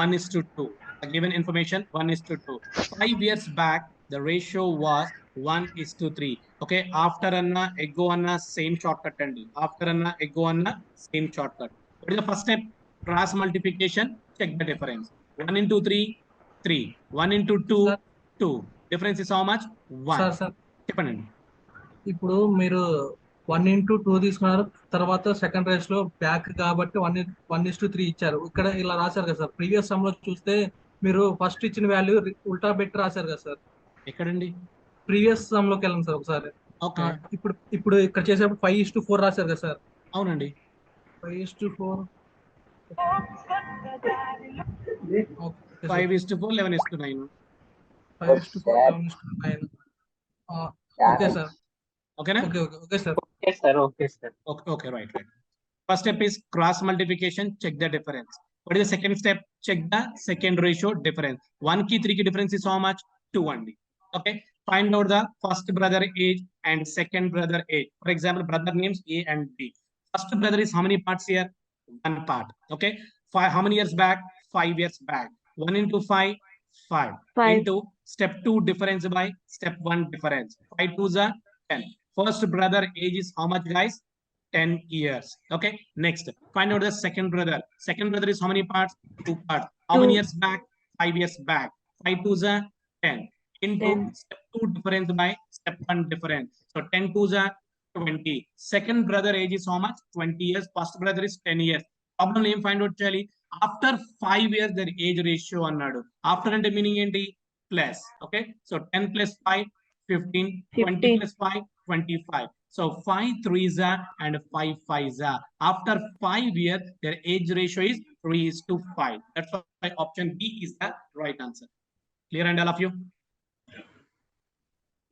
1:2. The given information 1:2. 5 years back, the ratio was 1:3. Okay, after anna ego anna same shortcut andi. After anna ego anna same shortcut. What is the first step? Cross multiplication. Check the difference. 1 into 3, 3. 1 into 2, Sir. 2. Difference is how much? 1. Sir చెప్పండి. ఇప్పుడు మీరు 1:2 తీసుకున్నారు, తర్వాత second race లో back కాబట్టి 1:3 ఇచ్చారు. ఇక్కడ ఇలా రాశారు కదా సార్. ప్రీవియస్ సమ్ లో చూస్తే మీరు ఫస్ట్ ఇచ్చిన వాల్యూ ఉల్టా పెట్టి రాశారు కదా సార్. ఎక్కడండి? ప్రీవియస్ సమ్ లోకి వెళ్ళండి సార్ ఒకసారి. ఓకే, ఇప్పుడు ఇక్కడ చేసేటప్పుడు 5:4 రాశారు కదా సార్. అవునండి. 5:4. 5:4, 11:9. 5:4, 11:9. Okay sir. ఓకేనా? Okay sir. Okay, sir. Okay, right. First step is cross multiplication, check the difference. What is the second step? Check the second ratio difference. 1 ki 3 ki difference is how much? 2 only. Okay, find out the first brother age and second brother age. For example, brother names A and B. First brother is how many parts here? 1 part. Okay, how many years back? 5 years back. 1 into 5, 5. 5. Into step 2 difference by step 1 difference. 5 2s are 10. First brother age is how much, guys? 10 years. Okay, next find out the second brother. Second brother is how many parts? 2 parts. How many 2. years back? 5 years back. 5 2s are 10. Into 10. step 2 difference by step 1 difference. So 10 2s are 20. Second brother age is how much? 20 years. First brother is 10 years. Problem name find out chali. After 5 years their age ratio annadu. After ante meaning enti? Plus. Okay, so 10 plus 5, 15. 20 50. plus 5, 25. So 5 3s are and 5 5s are. After 5 years, their age ratio is 3:5. That's why option B is the right answer. Clear and all of you?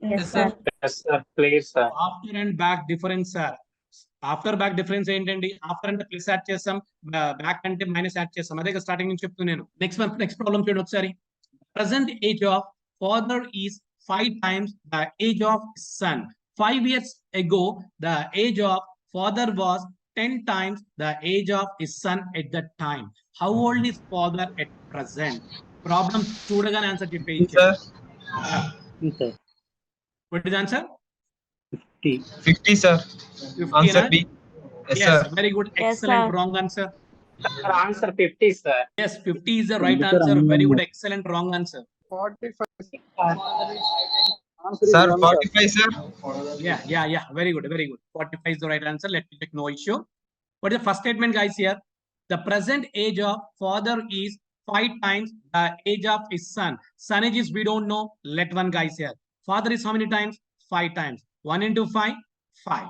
Yes, sir. Yes, sir. Please, sir. After and back difference, sir. After back difference ఏంటండి? After అంటే plus add చేస్తాం, back అంటే minus add చేస్తాం. అదే starting నుంచి చెప్తున్నాను. Next problem చూడండి ఒకసారి. Present age of father is 5 times the age of son. 5 years ago, the age of father was 10 times the age of his son at that time. How old is father at present? Problem చూడగానే answer చెప్పేసి. Okay. What is the answer? 50, sir. 50, Answer na? B. Yes, sir. Very good. Yes, Excellent. sir. Wrong answer. Sir, answer 50, sir. Yes, 50 is the right answer. Very good. Excellent. Wrong answer. 45. Sir, 45, sir. Yeah. Very good. 45 is the right answer. Let me check. No issue. What is the first statement, guys? Here, the present age of father is 5 times the age of his son. Son age is we don't know. Let one, guys, here. Father is how many times? 5 times. 1 into 5, 5.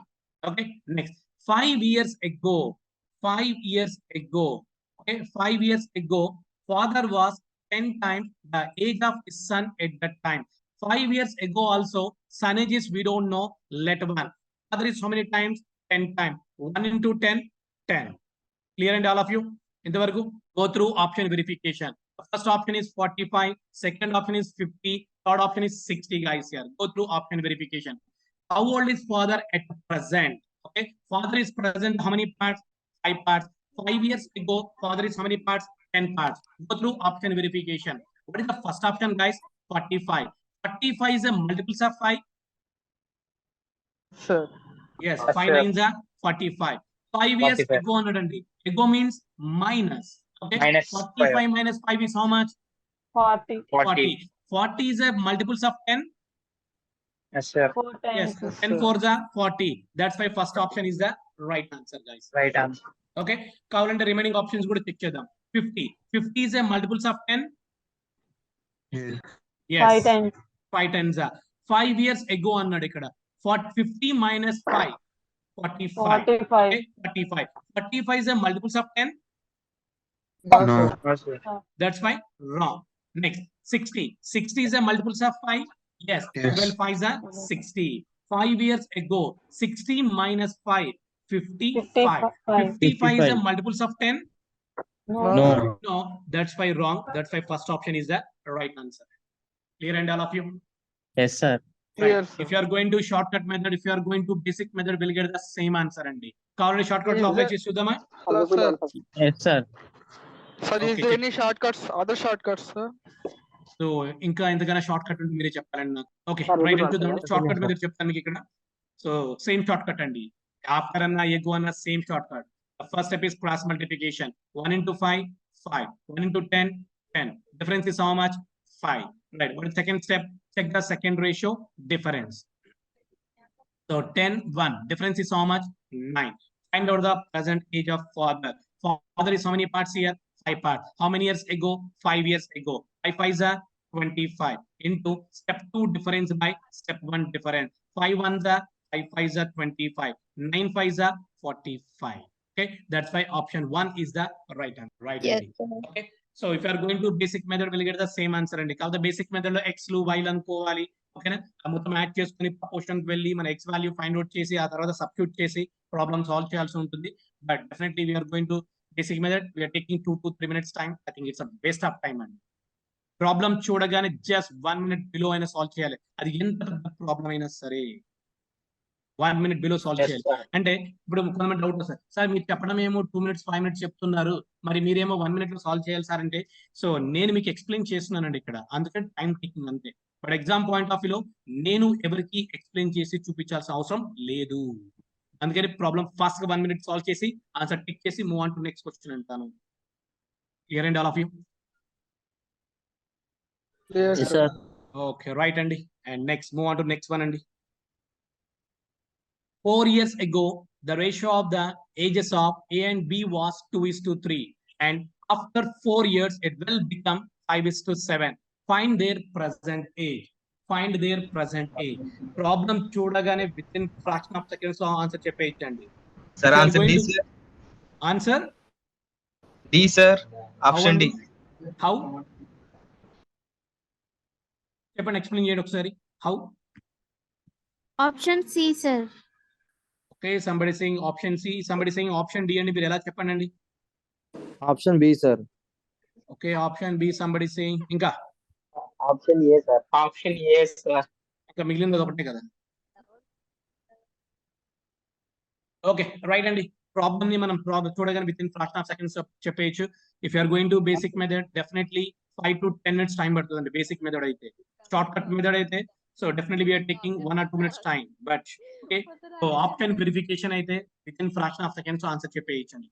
Okay. Next, 5 years ago. 5 years ago. Okay. 5 years ago, father was 10 times the age of his son at that time. 5 years ago also, son age is we don't know. Let one. Father is how many times? 10 times. 1 into 10, 10. Clear and all of you? In the work, go through option verification. The first option is 45, second option is 50, third option is 60, guys. Here, go through option verification. How old is father at present? Okay, father is present how many parts? 5 parts. 5 years ago, father is how many parts? 10 parts. Go through option verification. What is the first option, guys? 45. 45 is a multiples of 5. Sir. Yes, 5 nines are 45. 5 years 45. ago, 100. Ago means minus. Okay. Minus 45 minus 5 is how much? 40. 40. 40 is a multiples of 10. Yes, sir. 4 Yes, times. 10 fours are 40. That's why first option is the right answer, guys. Right answer. Okay. Kavalante remaining options కూడా check చేద్దాం. 50. 50 is a multiples of 10. Yes. 5 times. 5 tens are 5 years ago అన్నాడు ఇక్కడ. 50 minus 5. 45. 45. Okay, 45. 45 is a multiples of 10. No. No, sir. That's why wrong. Next, 60. 60 is a multiples of 5. Yes. 12 5s are 60. 5 years ago, 60 minus 5, 55. 55 is a multiples of 10. No. No, that's why wrong. That's why first option is the right answer. Clear and all of you? Yes, sir. Right. Yes, sir. If you are going to shortcut method, if you are going to basic method, we'll get the same answer. Andy. Kavalante shortcut lo apply chesi chudama. Hello, sir. Yes, sir. Sir, is Okay, there check. any shortcuts? Other shortcuts, sir? So ఇంకా ఎంతకైనా short cut ఉంటే మీరే చెప్పాలండి నాకు. Okay, right అని చూద్దాం. Short cut మీద చెప్తాను మీకు ఇక్కడ. సో సేమ్ షార్ట్ కట్ అండి. ఆఫ్టర్ అన్న ఎగ్ అన్న same short cut. First step is cross multiplication. 1 into 5, 5. 1 into 10, 10. Difference is how much? 5. Right. What is second step? Check the second ratio difference. So 10, 1. Difference is how much? 9. Find out the present age of father. Father is how many parts here? 5 parts. How many years ago? 5 years ago. 5 5s are 25 into step 2 difference by step 1 difference. 5 1s are 5 5s are 25. 9 5s are 45. Okay, that's why option 1 is the right answer. Right. Yes, Andy. sir. Okay, so if you are going to basic method, we'll get the same answer. And the basic method lo x lu y అనుకోవాలి. ఓకేనా, మొత్తం add చేసుకుని proportion వెళ్ళి మన x value find out చేసి ఆ తర్వాత substitute చేసి ప్రాబ్లమ్ సాల్వ్ చేయాల్సి ఉంటుంది. But definitely we are going to basic method. We are taking 2 to 3 minutes time. I think it's a waste of time. And problem చూడగానే జస్ట్ 1 minute బిలో అయినా solve చేయాలి. అది ఎంత పెద్ద ప్రాబ్లం అయినా సరే 1 minute బిలో సాల్వ్ చేయాలి. అంటే ఇప్పుడు కొంతమంది డౌట్ వస్తుంది, సార్ మీరు చెప్పడం ఏమో 2 minutes 5 minutes చెప్తున్నారు, మరి మీరేమో 1 minute లో సాల్వ్ చేయాలి సార్ అంటే. సో నేను మీకు ఎక్స్ప్లెయిన్ చేస్తున్నానండి ఇక్కడ, అందుకని టైం టేకింగ్ అంతే. బట్ ఎగ్జామ్ పాయింట్ ఆఫ్ వ్యూలో నేను ఎవరికి ఎక్స్ప్లెయిన్ చేసి చూపించాల్సిన అవసరం లేదు. అందుకని ప్రాబ్లం ఫాస్ట్ గా 1 minute సాల్వ్ చేసి ఆన్సర్ టిక్ చేసి move on to next question అంటాను. Clear and all of you? Yes, sir. Okay, right, Andy. And next, move on to next one, Andy. 4 years ago, the ratio of the ages of A and B was 2:3. And after 4 years, it will become 5:7. Find their present age. Find their present age. Problem చూడగానే within fraction of seconds లో answer చెప్పేయచ్చండి. Sir, answer D, sir. Answer? D, sir. Option D. How? చెప్పండి, explain చేయండి ఒకసారి. How? Option C, sir. Okay, somebody saying option C, somebody saying option D అండి. మీరు ఎలా చెప్పండి అండి? Option B, sir. Okay, option B, somebody saying ఇంకా Option A, sir. Option A, sir. ఇంకా మిగిలింది ఒకటే కదా. ఓకే, రైట్ అండి. ప్రాబ్లమ్ ని మనం చూడగానే with in fraction of seconds చెప్పేయచ్చు. If you are going to basic method, definitely 5 to 10 minutes time పడుతుందండి బేసిక్ మెథడ్ అయితే. షార్ట్ కట్ మెథడ్ అయితే so definitely we're taking 1 or 2 minutes time. But okay, so option verification అయితే with in fraction of seconds answer చెప్పేయచ్చండి.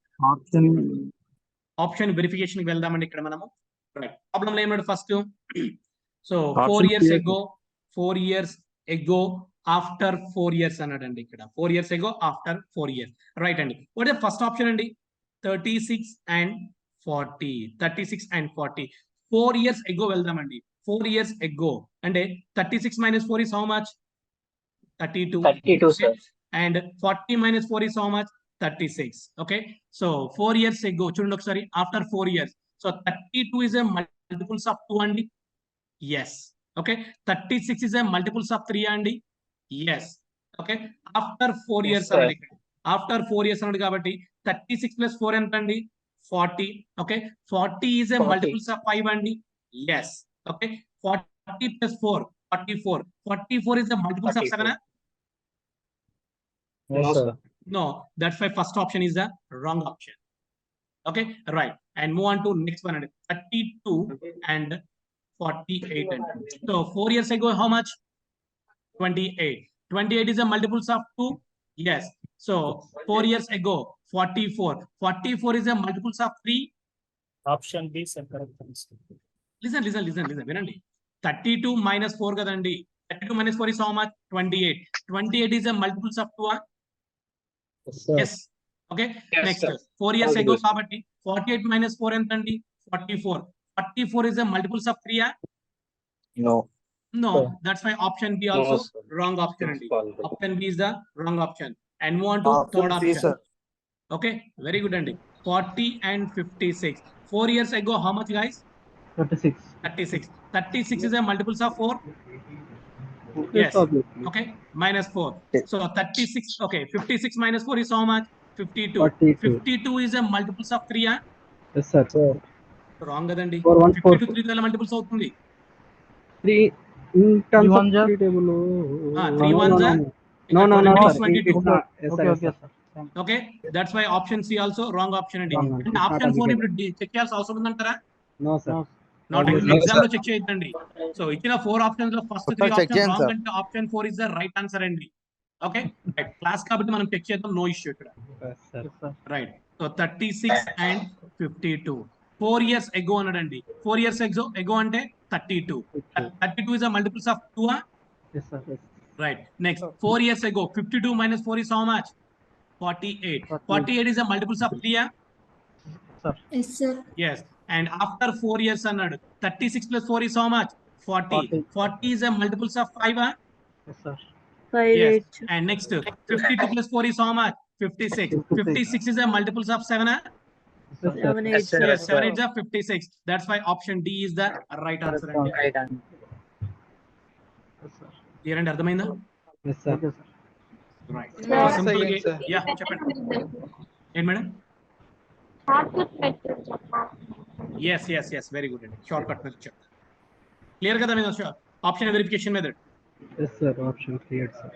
Option verification కి వెళ్దామండి ఇక్కడ మనము. Right, problem ఏమన్నాడు first? So 4 years ago, 4 years ago, after 4 years అన్నాడండి ఇక్కడ. 4 years ago, after 4 years. Right అండి. వాట్ ఇస్ ఫస్ట్ ఆప్షన్ అండి? 36 and 40. 36 and 40. 4 years ago వెళ్దామండి. 4 years ago అంటే 36 minus 4 is how much? 32. 32, sir. And 40 minus 4 is how much? 36. Okay. So 4 years ago, చూడండి ఒకసారి, after 4 years. So 32 is a multiples of 2 అండి. Yes. Okay. 36 is a multiples of 3 అండి. Yes. Okay. After 4 Yes, years sir. అన్నది. After 4 years అన్నది కాబట్టి 36 plus 4 ఎంత అండి? 40. Okay. 40 is a 40. multiples of 5 అండి. Yes. Okay. 40 plus 4, 44. 44 is a multiples of 7. No, sir. No, that's why first option is the wrong option. Okay, right. And move on to next one. 32 and 48. So 4 years ago, how much? 28. 28 is a multiples of 2. Yes. So 4 years ago, 44. 44 is a multiples of 3. Option B, sir. Correct answer. Listen. Vinandi. 32 minus 4 kadandi. 32 minus 4 is how much? 28. 28 is a multiples of 2. Yes. Okay. Yes, Next. sir. 4 years All ago, good. కాబట్టి 48 minus 4 ఎంత అండి? 44. 44 is a multiples of 3. No. No, Sir. that's why option B also No, sir. wrong option అండి. False. Option B is the wrong option. And move on to third option. Okay, very good అండి. 40 and 56. 4 years ago, how much guys? 36. 36. 36 is a multiples of 4. Yes. Okay. Minus 4. So 36. Okay. 56 minus 4 is how much? 52. 52 is a multiples of 3. Yes, sir. Wrong కదండి. 414. 52 3 వేల multiples అవుతుంది. 3 in terms of three table. 3 ones are. No, 22. Okay, sir. Okay. That's why option C also wrong option అండి. Wrong. And option 4 ఇప్పుడు check చేయాల్సిన అవసరం ఉందంటారా? No, sir. Not No, exam sir. లో check చేయొద్దండి. సో ఇచ్చిన 4 options లో first 3 Check options చేయండి, రాంగ్ sir. అంటే option 4 is the right answer అండి. ఓకే. రైట్. క్లాస్ కాబట్టి మనం చెక్ చేద్దాం, నో ఇష్యూ ఇక్కడ. Yes, sir. Right. So 36 and 52. 4 years ago అన్నాడండి. 4 years ago అంటే 32. 32 is a multiples of 2. Yes, sir. Yes. Right. Next, 4 years ago, 52 minus 4 is how much? 48. 48 is a multiples of 3. Yes, sir. Yes. And after 4 years, 36 plus 4 is how much? 40. 40 is a multiples of 5. Yes, sir. Yes. And next, 52 plus 4 is how much? 56. 56 is a multiples of 7. Yes, sir. Yes, 7 is a 56. That's why option D is the right answer. Right answer. Yes, sir. Clear and అర్థమైందా? Yes, sir. Right. Sir. Simple Yes, sir. yeah, చెప్పండి. ఏంటి madam? Yes. Very good. Shortcut method చెప్తా. Clear కదా మీరు? Option verification method. Yes, sir. Option cleared, sir.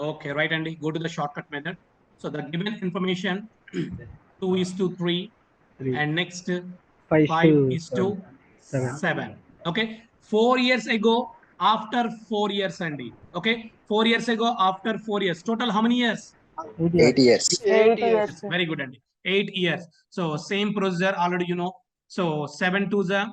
Okay, right, Andy. Go to the shortcut method. So the given information 2:3, and next 5 is to 7. Okay. 4 years ago, after 4 years, Andy. Okay. 4 years ago, after 4 years. Total how many years? 8 years. 8 years. Very good, Andy. 8 years. So same procedure already you know. So 7 2s are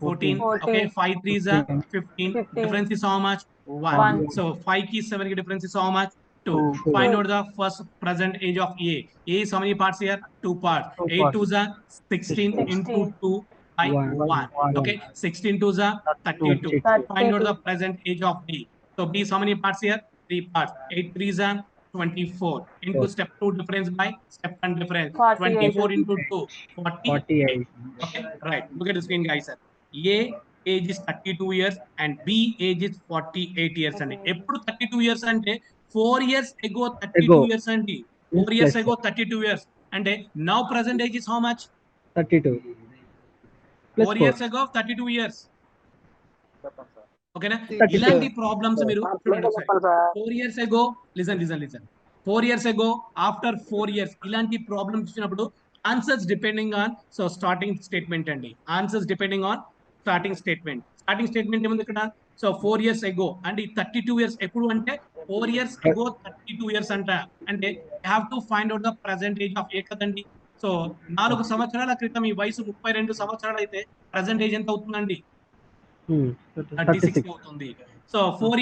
14. 14. Okay. 5 3s are 15. 15. Difference is how much? 1. 1. So 5 ki 7 ki difference is how much? 2. Find out the first present age of A. A is how many parts here? 2 parts. 8 2s are 16 into 2 by 1. Okay. 16 2s are 32. Find out the present age of B. So B is how many parts here? 3 parts. 8 3s are 24. Into step 2 difference by step 1 difference. 48. 24 into 2. 48. Okay. Right. Look at the screen, guys. A age is 32 years and B age is 48 years అండి. ఎప్పుడు 32 years అంటే 4 years ago 32 years అండి. 4 years ago 32 years అంటే now present age is how much? 32. 4 years ago 32 years. ఓకేనా? 32. ఇలాంటి problems మీరు చూడండి ఒకసారి. 4 years ago listen 4 years ago after 4 years ఇలాంటి ప్రాబ్లమ్స్ ఇచ్చినప్పుడు answers depending on so starting statement అండి. Answers depending on starting statement ఏముంది ఇక్కడ? సో 4 years ago అంటే 32 years ఎప్పుడు అంటే 4 years ago 32 years అంట. అంటే have to find out the present age of A కదండి. సో 4 సంవత్సరాల క్రితం ఈ వయసు 32 సంవత్సరాలు అయితే ప్రెసెంట్ ఏజ్ ఎంత అవుతుందండి? 36 అవుతుంది. So 4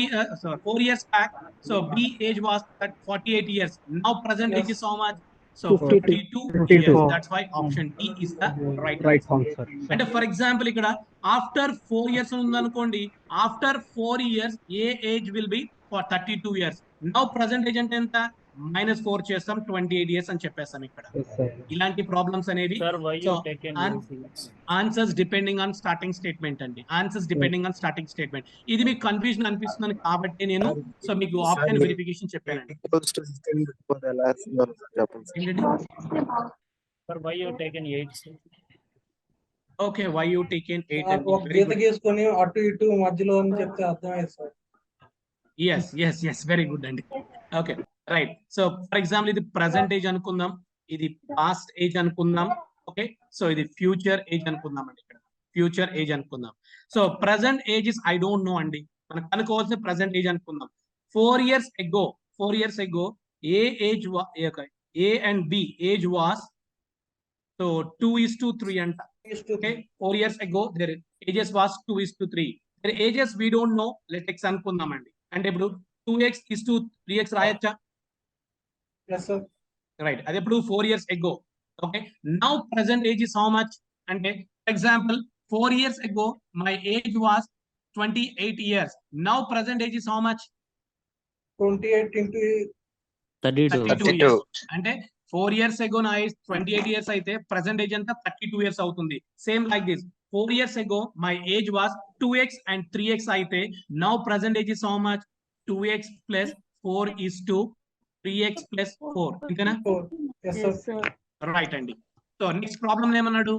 years back, so B age was 48 years. Now present age is how much? So 52 years. That's why option D is the right answer. And for example, ఇక్కడ after 4 years ఉందనుకోండి, after 4 years A age will be for 32 years. Now present age అంటే ఎంత? -4 చేస్తాం, 28 years అని చెప్పేస్తాం ఇక్కడ. ఇలాంటి problems అనేవి answers depending on starting statement అండి. Answers depending on starting statement. ఇది మీకు కన్ఫ్యూజన్ అనిపిస్తుంది కాబట్టి నేను సో మీకు ఆప్షన్ వెరిఫికేషన్ చెప్పానండి. ఓకే, వై యూ టేకెన్ 8 అండి. గీత గీసుకొని అటు ఇటు మధ్యలో అని చెప్తే అర్థమైంది సార్. ఎస్ వెరీ గుడ్ అండి. Okay right. So for example ఇది ప్రజెంట్ ఏజ్ అనుకుందాం, ఇది పాస్ట్ ఏజ్ అనుకుందాం. ఓకే, సో ఇది ఫ్యూచర్ ఏజ్ అనుకుందాం అండి. ఇక్కడ ఫ్యూచర్ ఏజ్ అనుకుందాం. So present age is I don't know అండి. మనకు కనుక్కోవాల్సిన ప్రజెంట్ ఏజ్ అనుకుందాం. 4 years ago A age A and B age was so 2:3 అంట. Okay, 4 years ago their ages was 2:3. their ages we don't know, let x అనుకుందామండి. అంటే ఇప్పుడు 2x:3x రాయొచ్చా? Right, అది ఇప్పుడు 4 years ago. Okay, now present age is how much అంటే for example 4 years ago my age was 28 years. Now present age is how much? 28 into 32 years. అంటే 4 years ago నా age 28 years అయితే present age అంతా 32 years అవుతుంది. Same like this 4 years ago my age was 2x and 3x అయితే now present age is how much? 2x plus 4 is to 3x plus 4. ఇంతేనా? Right అండి. So next problem ఏమన్నాడు?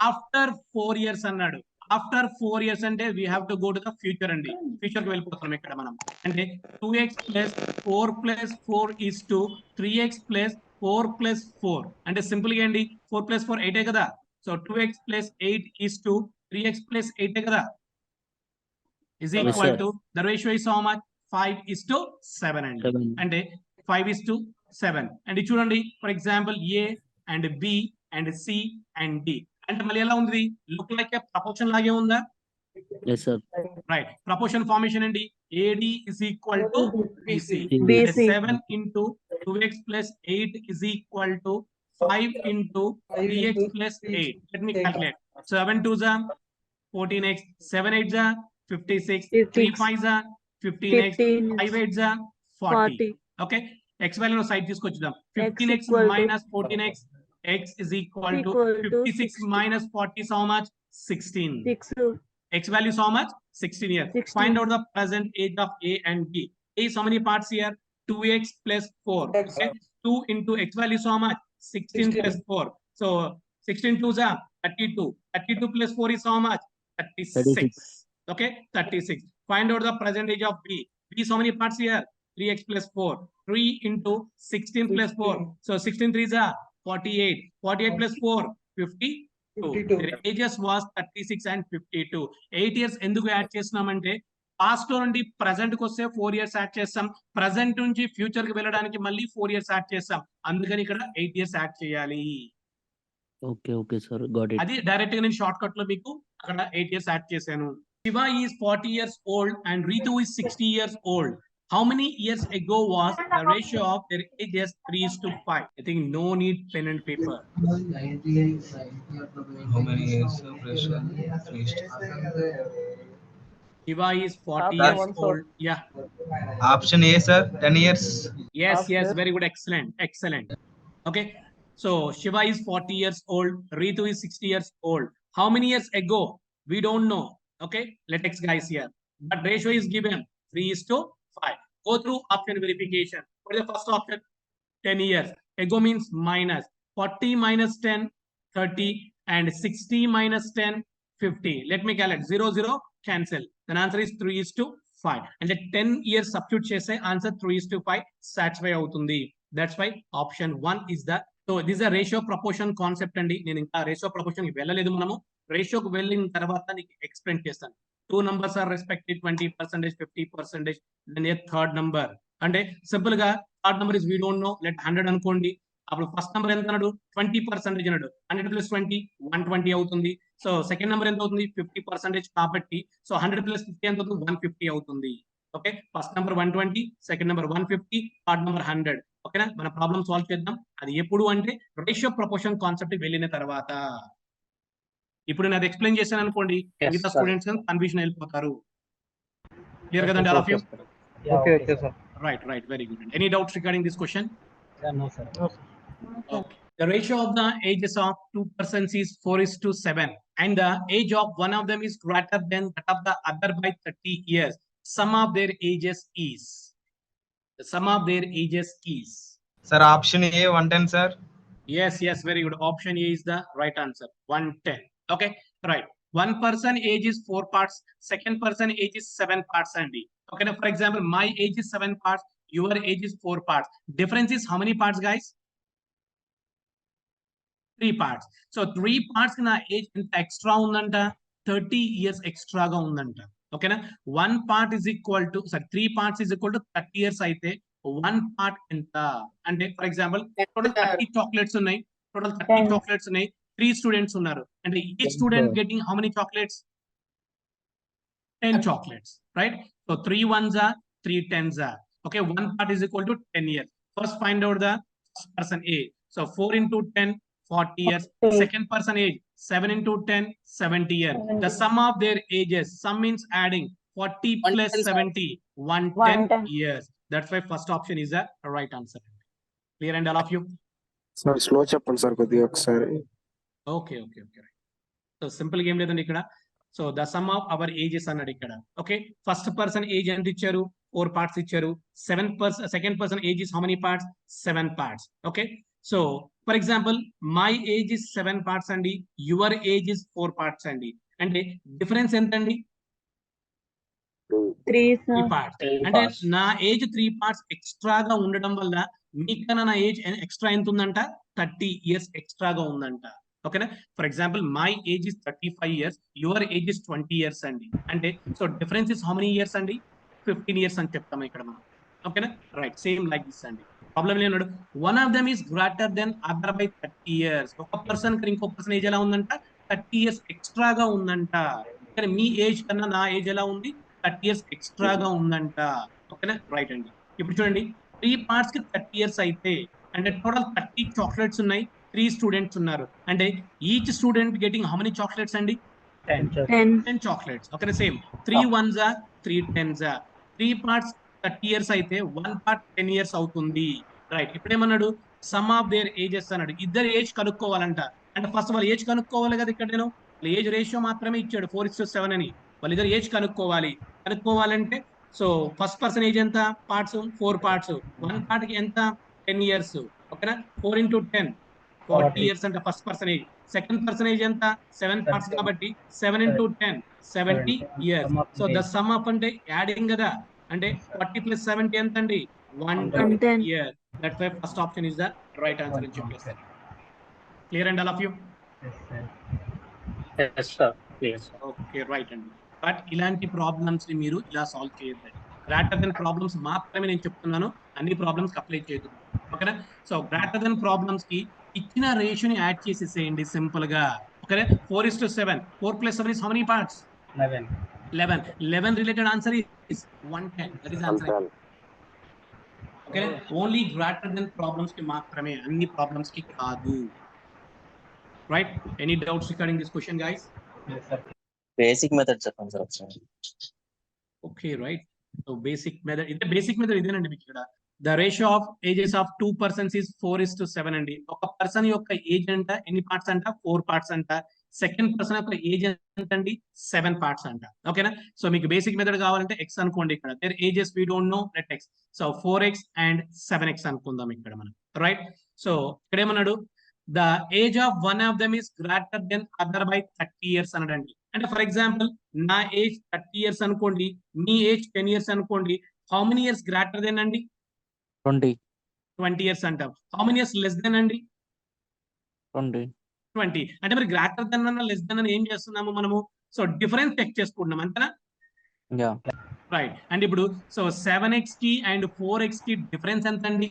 After 4 years అన్నాడు. After 4 years అంటే we have to go to the future అండి. Future కి వెళ్ళిపోతున్నాం ఇక్కడ మనం. అంటే 2x plus 4 plus 4 is to 3x plus 4 plus 4. అంటే సింపుల్ గా అండి 4 plus 4 8 కదా. So 2x plus 8 is to 3x plus 8 కదా. is equal to the ratio is how much? 5:7 అండి. అంటే 5:7. అండ్ చూడండి for example A and B and C and D అంటే మళ్ళీ ఎలా ఉంది? లుక్ లైక్ ఏ ప్రపోర్షన్ లాగే ఉందా? రైట్, ప్రపోర్షన్ ఫార్మేషన్ అండి. AD is equal to BC. 7 into 2x plus 8 is equal to 5 into 3x plus 8. Let me calculate. 7 2s are 14x, 7 8s are 56, 3 5s are 15x, 5 8s are 40. Okay, x value side తీసుకొచ్చుదాం. 15x minus 14x, x is equal to 56 minus 40 is how much? 16. X value is how much? 16 here. Find out the present age of A and B. A is how many parts here? 2x plus 4. Okay? 2 into x value is how much? 16 plus 4. So 16 2s are 32. 32 plus 4 is how much? 36. Okay, 36. Find out the present age of B. B is how many parts here? 3x plus 4. 3 into 16 plus 4. So 16 3s are 48. 48 plus 4 52. Their ages was 36 and 52. 8 years ఎందుకు add చేస్తున్నామంటే past లో నుండి present కి వస్తే 4 years add చేస్తాం, present నుంచి future కి వెళ్ళడానికి మళ్ళీ 4 years యాడ్ చేస్తాం. అందుకని ఇక్కడ 8 years యాడ్ చేయాలి. Okay sir, got it. అది డైరెక్ట్ గా నేను షార్ట్ కట్ లో మీకు అక్కడ 8 years యాడ్ చేశాను. Shiva is 40 years old and Ritu is 60 years old. How many years ago was the ratio of their ages 3:5? I think no need pen and paper. How many years of ratio? Shiva is 40 years old. Yeah. Option A, sir. 10 years. Yes. Very good. Excellent. Okay. So Shiva is 40 years old. Ritu is 60 years old. How many years ago? We don't know. Okay. Let X guys here. But ratio is given 3:5. Go through option verification. What is the first option? 10 years. Ago means minus. 40 minus 10, 30. And 60 minus 10, 50. Let me calculate. 0, 0, cancel. Then answer is 3:5. And the 10 years substitute chese answer 3:5 satisfy avutundi. That's why option 1 is the. So this is a ratio proportion concept andi. Nenu inka ratio proportion ki vellaledu manamu. Ratio ku vellin tarvata niki explain chestanu. Two numbers are respective 20%, 50%. Then a third number. And simple ga third number is we don't know. Let 100 anukondi. అప్పుడు first number ఎంత అన్నాడు 20% అన్నాడు 100 + 20 120 అవుతుంది. So second number ఎంత అవుతుంది 50% కాబట్టి so 100 + 50 ఎంత అవుతుంది 150 అవుతుంది. Okay first number 120 second number 150 third number 100. ఓకేనా మన ప్రాబ్లమ్ సాల్వ్ చేద్దాం. అది ఎప్పుడు అంటే రేషియో ప్రపోర్షన్ కాన్సెప్ట్ వెళ్ళిన తర్వాత. ఇప్పుడు నేను అది ఎక్స్ప్లెయిన్ చేశాను అనుకోండి మిగతా స్టూడెంట్స్ కన్ఫ్యూజన్ వెళ్ళిపోతారు. క్లియర్ కదండి all of you? Okay sir. Right, very good. Any doubts regarding this question? No, sir. Okay. The ratio of the ages of two persons is 4:7, and the age of one of them is greater than that of the other by 30 years. Sum of their ages is. The sum of their ages is. Sir, option A 110, sir. Yes, very good. Option A is the right answer. 110. Okay, right. One person age is 4 parts. Second person age is 7 parts only. Okay, now for example, my age is 7 parts. Your age is 4 parts. Difference is how many parts, guys? 3 parts. So 3 parts na age extra undanta 30 years extra ga undanta. Okay na 1 part is equal to 3 parts is equal to 30 years aithe 1 part enta ante for example total 30 chocolates unnai total 30 chocolates unnai 3 students unnaru and each student getting how many chocolates? 10 chocolates, right? So 3 ones are 3 tens are. Okay, 1 part is equal to 10 years. First find out the first person age. So 4 into 10 40 years. Second person age 7 into 10 70 years. The sum of their ages, sum means adding 40 plus 70 110 years. That's why first option is the right answer. Clear and all of you? Sir, slow చెప్పండి sir కొద్దిగా ఒకసారి. Okay. So simple game లేదండి ఇక్కడ. So the sum of our ages అన్నాడు ఇక్కడ. Okay first person age ఎంత ఇచ్చారు 4 parts ఇచ్చారు. Second person age is how many parts 7 parts. Okay so for example my age is 7 parts అండి, your age is 4 parts అండి. అంటే difference ఎంత అండి 3 parts. అంటే నా ఏజ్ 3 parts ఎక్స్ట్రాగా ఉండడం వల్ల మీకన్నా నా ఏజ్ ఎక్స్ట్రా ఎంత ఉందంట 30 years ఎక్స్ట్రాగా ఉందంట. ఓకేనా for example my age is 35 years, your age is 20 years అండి. అంటే so difference is how many years అండి 15 years అని చెప్తాము ఇక్కడ మనం. ఓకేనా రైట్ సేమ్ లైక్ దిస్ అండి. ప్రాబ్లం ఏమన్నాడు one of them is greater than other by 30 years. ఒక పర్సన్ ఇంకో పర్సన్ ఏజ్ ఎలా ఉందంట 30 years ఎక్స్ట్రాగా ఉందంట. కానీ మీ ఏజ్ కన్నా నా ఏజ్ ఎలా ఉంది 30 years ఎక్స్ట్రాగా ఉందంట. ఓకేనా రైట్ అండి. ఇప్పుడు చూడండి 3 parts కి 30 years అయితే అంటే టోటల్ 30 chocolates ఉన్నాయి, 3 students ఉన్నారు. అంటే each student getting how many chocolates అండి 10 chocolates. Okay same 3 ones are 3 tens are. 3 parts 30 years అయితే 1 part 10 years అవుతుంది. రైట్ ఇప్పుడు ఏమన్నాడు సమ్ ఆఫ్ దేర్ ఏజెస్ అన్నాడు. ఇద్దరు ఏజ్ కనుక్కోవాలంట. అంటే ఫస్ట్ వాళ్ళు ఏజ్ కనుక్కోవాలి కదా. ఇక్కడ నేను ఏజ్ రేషియో మాత్రమే ఇచ్చాడు 4:7 అని. వాళ్ళు ఇద్దరు ఏజ్ కనుక్కోవాలంటే సో ఫస్ట్ పర్సన్ ఏజ్ ఎంత పార్ట్స్ 4 parts. 1 part కి ఎంత 10 years. ఓకేనా 4 into 10 40 years అంటే first person age. Second person age ఎంత 7 parts కాబట్టి 7 into 10 70 years. So the sum of అంటే యాడింగ్ కదా. అంటే 40 plus 70 ఎంత అండి 110 years. That's why first option is the right answer అని చెప్పేసారు. Clear and all of you? Okay right అండి. బట్ ఇలాంటి ప్రాబ్లమ్స్ ని మీరు ఇలా సాల్వ్ చేయొద్దండి. గ్రేటర్ దెన్ ప్రాబ్లమ్స్ మాత్రమే నేను చెప్తున్నాను, అన్ని ప్రాబ్లమ్స్ అప్లై చేయదు. ఓకేనా సో గ్రేటర్ దెన్ ప్రాబ్లమ్స్ కి ఇచ్చిన రేషియోని యాడ్ చేసేసేయండి సింపుల్ గా. Okay 4:7 4 plus 7 is how many parts 11 related answer is 110. that is answer. Okay only greater than problems కి మాత్రమే, అన్ని ప్రాబ్లమ్స్ కి కాదు. Right any doubts regarding this question guys? Basic method చెప్పండి సార్ ఒకసారి. Okay right so basic method ఇదేనండి మీకు ఇక్కడ. The ratio of ages of 2 persons is 4:7 అండి. ఒక పర్సన్ యొక్క ఏజ్ అంట ఎన్ని పార్ట్స్ అంట 4 parts అంట. సెకండ్ పర్సన్ యొక్క ఏజ్ ఎంత అండి 7 parts అంట. ఓకేనా సో మీకు బేసిక్ మెథడ్ కావాలంటే x అనుకోండి. ఇక్కడ there ages we don't know let x. So 4x and 7x అనుకుందాం ఇక్కడ మనం. రైట్ సో ఇక్కడ ఏమన్నాడు the age of one of them is greater than other by 30 years అన్నాడండి. అంటే ఫర్ ఎగ్జాంపుల్ నా ఏజ్ 30 years అనుకోండి, మీ ఏజ్ 10 years అనుకోండి. How many years greater than అండి 20 years అంటాం. How many years less than అండి 20. అంటే మరి గ్రేటర్ దెన్ అన్న లెస్ దెన్ అని ఏం చేస్తున్నాము మనము సో డిఫరెన్స్ చెక్ చేసుకుంటున్నాం అంతేనా. రైట్ అండ్ ఇప్పుడు సో 7x కి అండ్ 4x కి డిఫరెన్స్ ఎంత అండి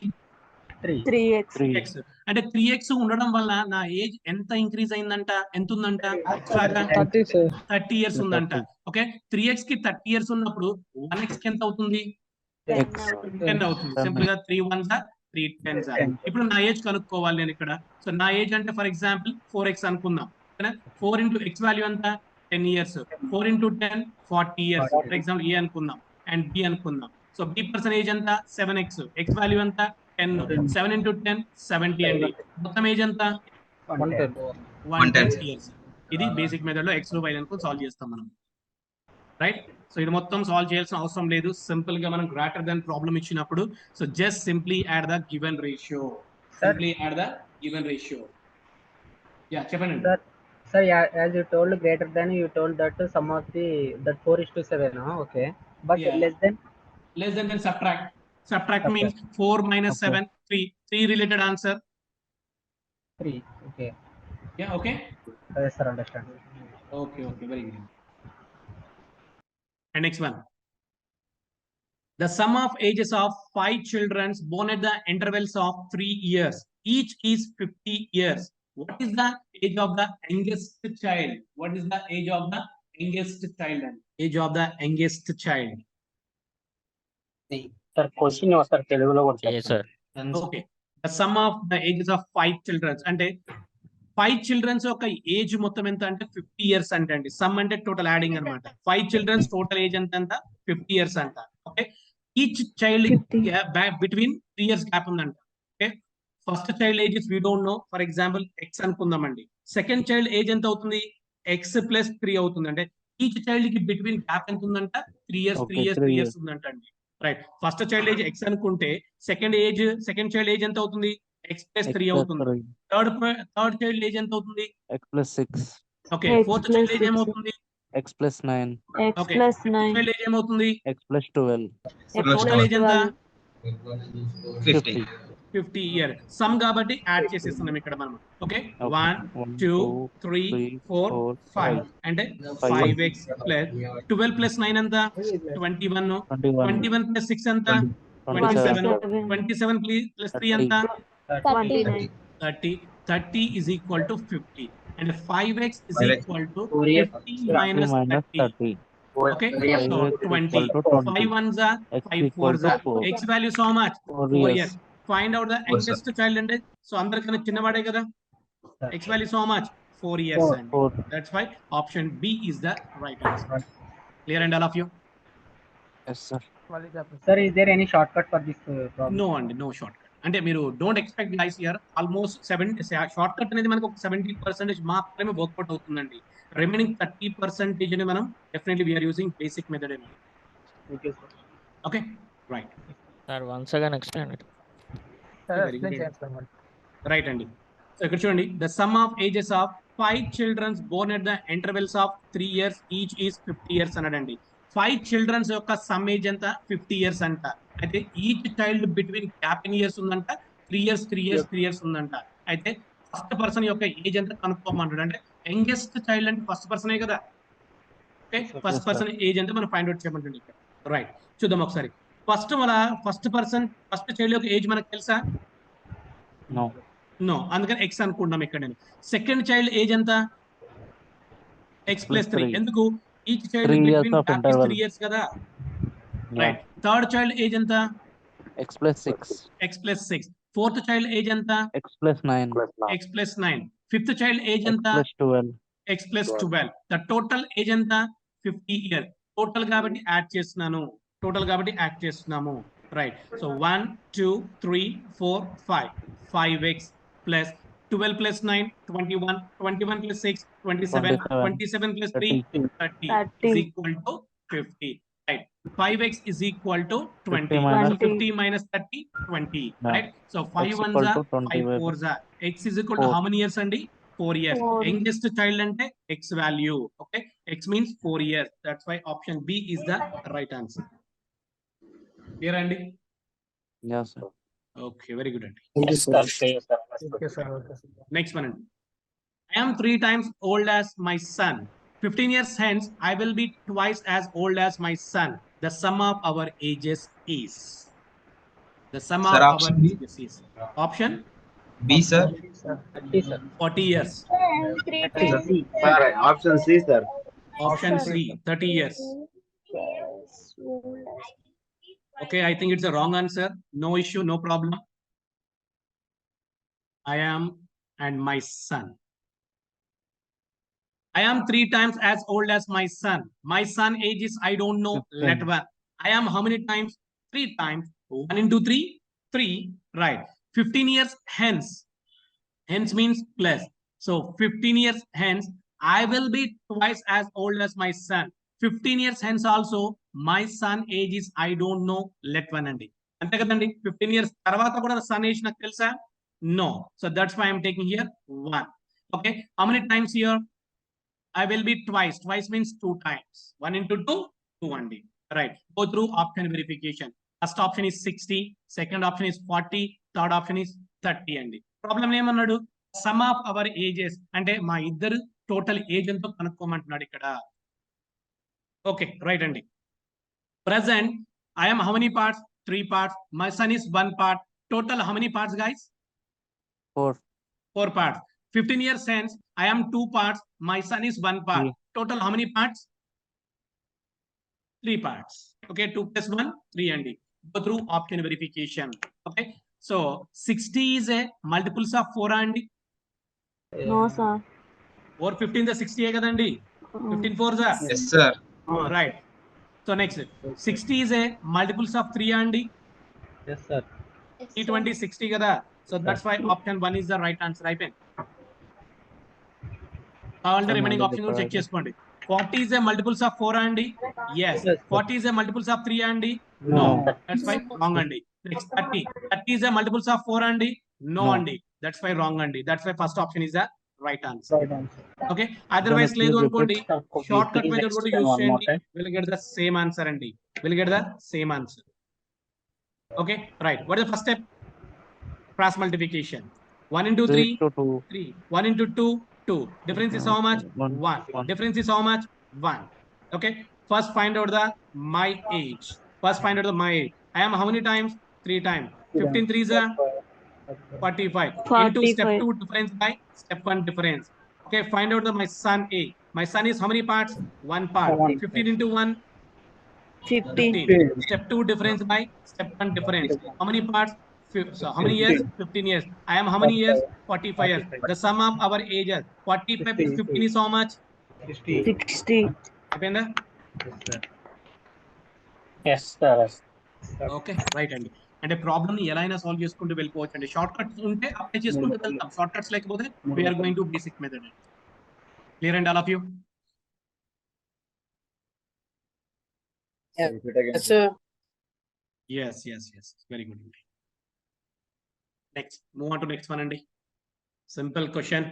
3x. 3x అంటే 3x ఉండడం వల్ల నా ఏజ్ ఎంత ఇంక్రీజ్ అయిందంట, ఎంత ఉందంట, ఎక్స్ట్రాగా 30 sir. 30 ఇయర్స్ ఉందంట. ఓకే, 3x కి 30 ఇయర్స్ ఉన్నప్పుడు 1x కి ఎంత అవుతుంది? 10 అవుతుంది. సింపుల్ గా 3 1s 3 10s. ఇప్పుడు నా ఏజ్ కనుక్కోవాలి నేను ఇక్కడ. సో నా ఏజ్ అంటే ఫర్ ఎగ్జాంపుల్ 4x అనుకుందాం. 4 into x వాల్యూ ఎంత? 10 years. 4 into 10 40 years. For example ఏ అనుకుందాం అండ్ బి అనుకుందాం. సో బి పర్సన్ ఏజ్ ఎంత? 7x. x వాల్యూ ఎంత? 10. 7 into 10 70 అండి. మొత్తం ఏజ్ ఎంత? 110 years. ఇది బేసిక్ మెథడ్ లో x y లను సాల్వ్ చేస్తాం మనం. రైట్, సో ఇది మొత్తం సాల్వ్ చేయాల్సిన అవసరం లేదు. సింపుల్ గా మనం గ్రేటర్ దెన్ ప్రాబ్లం ఇచ్చినప్పుడు so just simply add the given ratio. Simply add the given ratio. Yeah చెప్పండి. Sir, yeah, as you told greater than, you told that sum of that 4:7, okay, but Yeah. less than Then subtract means 4 minus 7 3 related answer 3. Okay. Yeah, okay. Yes sir, understand. Okay, very good. And next one, the sum of ages of 5 children born at the intervals of 3 years each is 50 years. What is the age of the youngest child? What is the age of the youngest child? Age of the youngest child. Sir, question was sir Telugulo కూడా చెప్పండి. Yes, sir. Okay, the sum of the ages of 5 children అంటే 5 children యొక్క age మొత్తం ఎంత అంటే 50 years అంటే అండి. Some అంటే టోటల్ యాడింగ్ అన్నమాట. 5 children టోటల్ ఏజ్ ఎంత అంట 50 years అంట. Okay, each child between 3 years gap ఉందంట. Okay, first child age we don't know, for example x అనుకుందామండి. సెకండ్ చైల్డ్ ఏజ్ ఎంత అవుతుంది? ఎక్స్ ప్లస్ 3 అవుతుంది. అంటే ఈచ్ చైల్డ్ కి బిట్వీన్ గ్యాప్ ఎంత ఉందంట? 3 years 3 years ఉందంట అండి. Right, first child age x అనుకుంటే సెకండ్ చైల్డ్ ఏజ్ ఎంత అవుతుంది? ఎక్స్ ప్లస్ 3 అవుతుంది. థర్డ్ చైల్డ్ ఏజ్ ఎంత అవుతుంది? X plus 6. Okay, fourth child age ఏమవుతుంది? X plus 9. Okay, fifth child age ఏమవుతుంది? X plus 12. So total age ఎంత? 50. 50 years. సమ్ కాబట్టి యాడ్ చేసేస్తున్నాం ఇక్కడ మనం. ఓకే, 1 2 3 4 5 అంటే 5x ప్లస్ 12 ప్లస్ 9 ఎంత? 21. 21 ప్లస్ 6 ఎంత? 27. 27 ప్లస్ 3 ఎంత? 30 is equal to 50 and 5x is equal to 50 minus 30. Okay, so 20. 5 ones are 5 fours are. X value so much? 4 years. Find out the youngest child and so అందరికన్నా చిన్నవాడే కదా. X value so much? 4 years. That's why option B is the right answer. Clear and all of you? Yes, sir. Sir, is there any shortcut for this problem? No, and no shortcut. అంటే మీరు don't expect guys here almost 7 short cut అనేది మనకు 70% మాత్రమే work out అవుతుందండి. Remaining 30% ని మనం definitely we're using basic method అండి. Okay, right. Sir, once again explain it. Right అండి. సో ఇక్కడ చూడండి, the sum of ages of 5 children born at the intervals of 3 years each is 50 years అన్నాడండి. 5 children యొక్క some age ఎంత? 50 years అంట. అయితే each child between gap in years ఉందంట. 3 years ఉందంట. అయితే ఫస్ట్ పర్సన్ యొక్క ఏజ్ ఎంత కనుక్కోమంటాడు. అంటే యంగెస్ట్ చైల్డ్ అంటే ఫస్ట్ పర్సనే కదా. ఓకే, ఫస్ట్ పర్సన్ ఏజ్ ఎంత మనం ఫైండ్ అవుట్ చేయమంటుంది ఇక్కడ. రైట్, చూద్దాం ఒకసారి. ఫస్ట్ చైల్డ్ యొక్క ఏజ్ మనకు తెలుసా? నో, అందుకని ఎక్స్ అనుకుంటాం ఇక్కడ. నేను సెకండ్ చైల్డ్ ఏజ్ ఎంత? X plus 3. ఎందుకు? Each child between gap is 3 years కదా. రైట్, థర్డ్ చైల్డ్ ఏజ్ ఎంత? X plus 6. Fourth child age ఎంత? X plus 9. Fifth child age ఎంత? X plus 12. The total age ఎంత? 50 years. టోటల్ కాబట్టి add చేస్తున్నాము. Right, so 1 2 3 4 5 5x plus 12 plus 9 21 21 plus 6 27 27 plus 3 30 is equal to 50. Right, 5x is equal to 20. 50 minus 30 20. Right, so 5 ones are 5 fours are. X is equal to how many years andi? 4 years. Youngest child ante x value. Okay, x means 4 years. That's why option B is the right answer. Clear andi? Yes, sir. Okay, very good andi. Yes, sir. Next one andi. I am 3 times old as my son. 15 years hence, I will be twice as old as my son. The sum of our ages is. The sum Sir, of option our B. ages is option B, sir. 30, sir. 40 years. Sir, option C, sir. Option C, 30 years. Okay, I think it's a wrong answer. No issue, no problem. I am and my son. I am 3 times as old as my son. My son age is, I don't know, let one. I am how many times? 3 times. 1 into 3? 3, right. 15 years hence. Hence means plus. So 15 years hence, I will be twice as old as my son. 15 years hence also, my son age is, I don't know, let one andi. Ante kadandi, 15 years tarvata kuda son age naku telusa? No. So that's why I'm taking here 1. Okay. How many times here? I will be twice. Twice means 2 times. 1 into 2, 2 andi. Right. Go through option verification. First option is 60. Second option is 40. Third option is 30 andi. Problem ఏమన్నాడు? Sum of our ages అంటే మా ఇద్దరు total age ఎంతో కనుక్కోమంటున్నాడు ఇక్కడ. Okay, right అండి. Present, I am how many parts? 3 parts. My son is 1 part. Total how many parts, guys? 4. 4 parts. 15 years hence, I am 2 parts. My son is 1 part. 3. Total how many parts? 3 parts. Okay, 2 plus 1, 3 and D. Go through option verification. Okay, so 60 is a multiples of 4 and D. No, sir. 4 15 the 60 hai kadandi. 15 4s are. Yes, sir. Right. So next, 60 is a multiples of 3 and D. Yes, sir. 320 60 kada. So that's why option 1 is the right answer. Right. All the remaining options check cheskondi. 40 is a multiples of 4 and D. Yes. 40 is a multiples of 3 and D. No. That's why wrong and D. Next 30. 30 is a multiples of 4 and D. No and D. That's why wrong and D. That's why first option is the right answer. Okay. Otherwise, ledu anukondi shortcut method కూడా use చేయండి. We'll get the same answer and D. We'll get the same answer. Okay. Right. What is the first step? Cross multiplication. 1 into 3, 3. 1 into 2, 2. Difference is how much? 1. Difference is how much? 1. Okay. First find out the my age. First find out the my age. I am how many times? 3 times. 15 3s are 45. Into step 2 difference by step 1 difference. Okay. Find out the my son age. My son is how many parts? 1 part. 15 into 1? 15. Step 2 difference by step 1 difference. How many parts? So how many years? 15 years. I am how many years? 45 years. The sum of our ages. 45 plus 15 is how much? 60. Yes, sir. Okay, right అండి. అంటే problem ని ఎలా అయినా solve చేసుకుంటూ వెళ్ళిపోవచ్చు అండి. Short cuts ఉంటే apply చేసుకుంటూ వెళ్తాం. షార్ట్ కట్స్ లేకపోతే we are going to basic method. Clear and all of you? Yes, sir. Yes. Very good. Next, move on to next one, Andy. Simple question.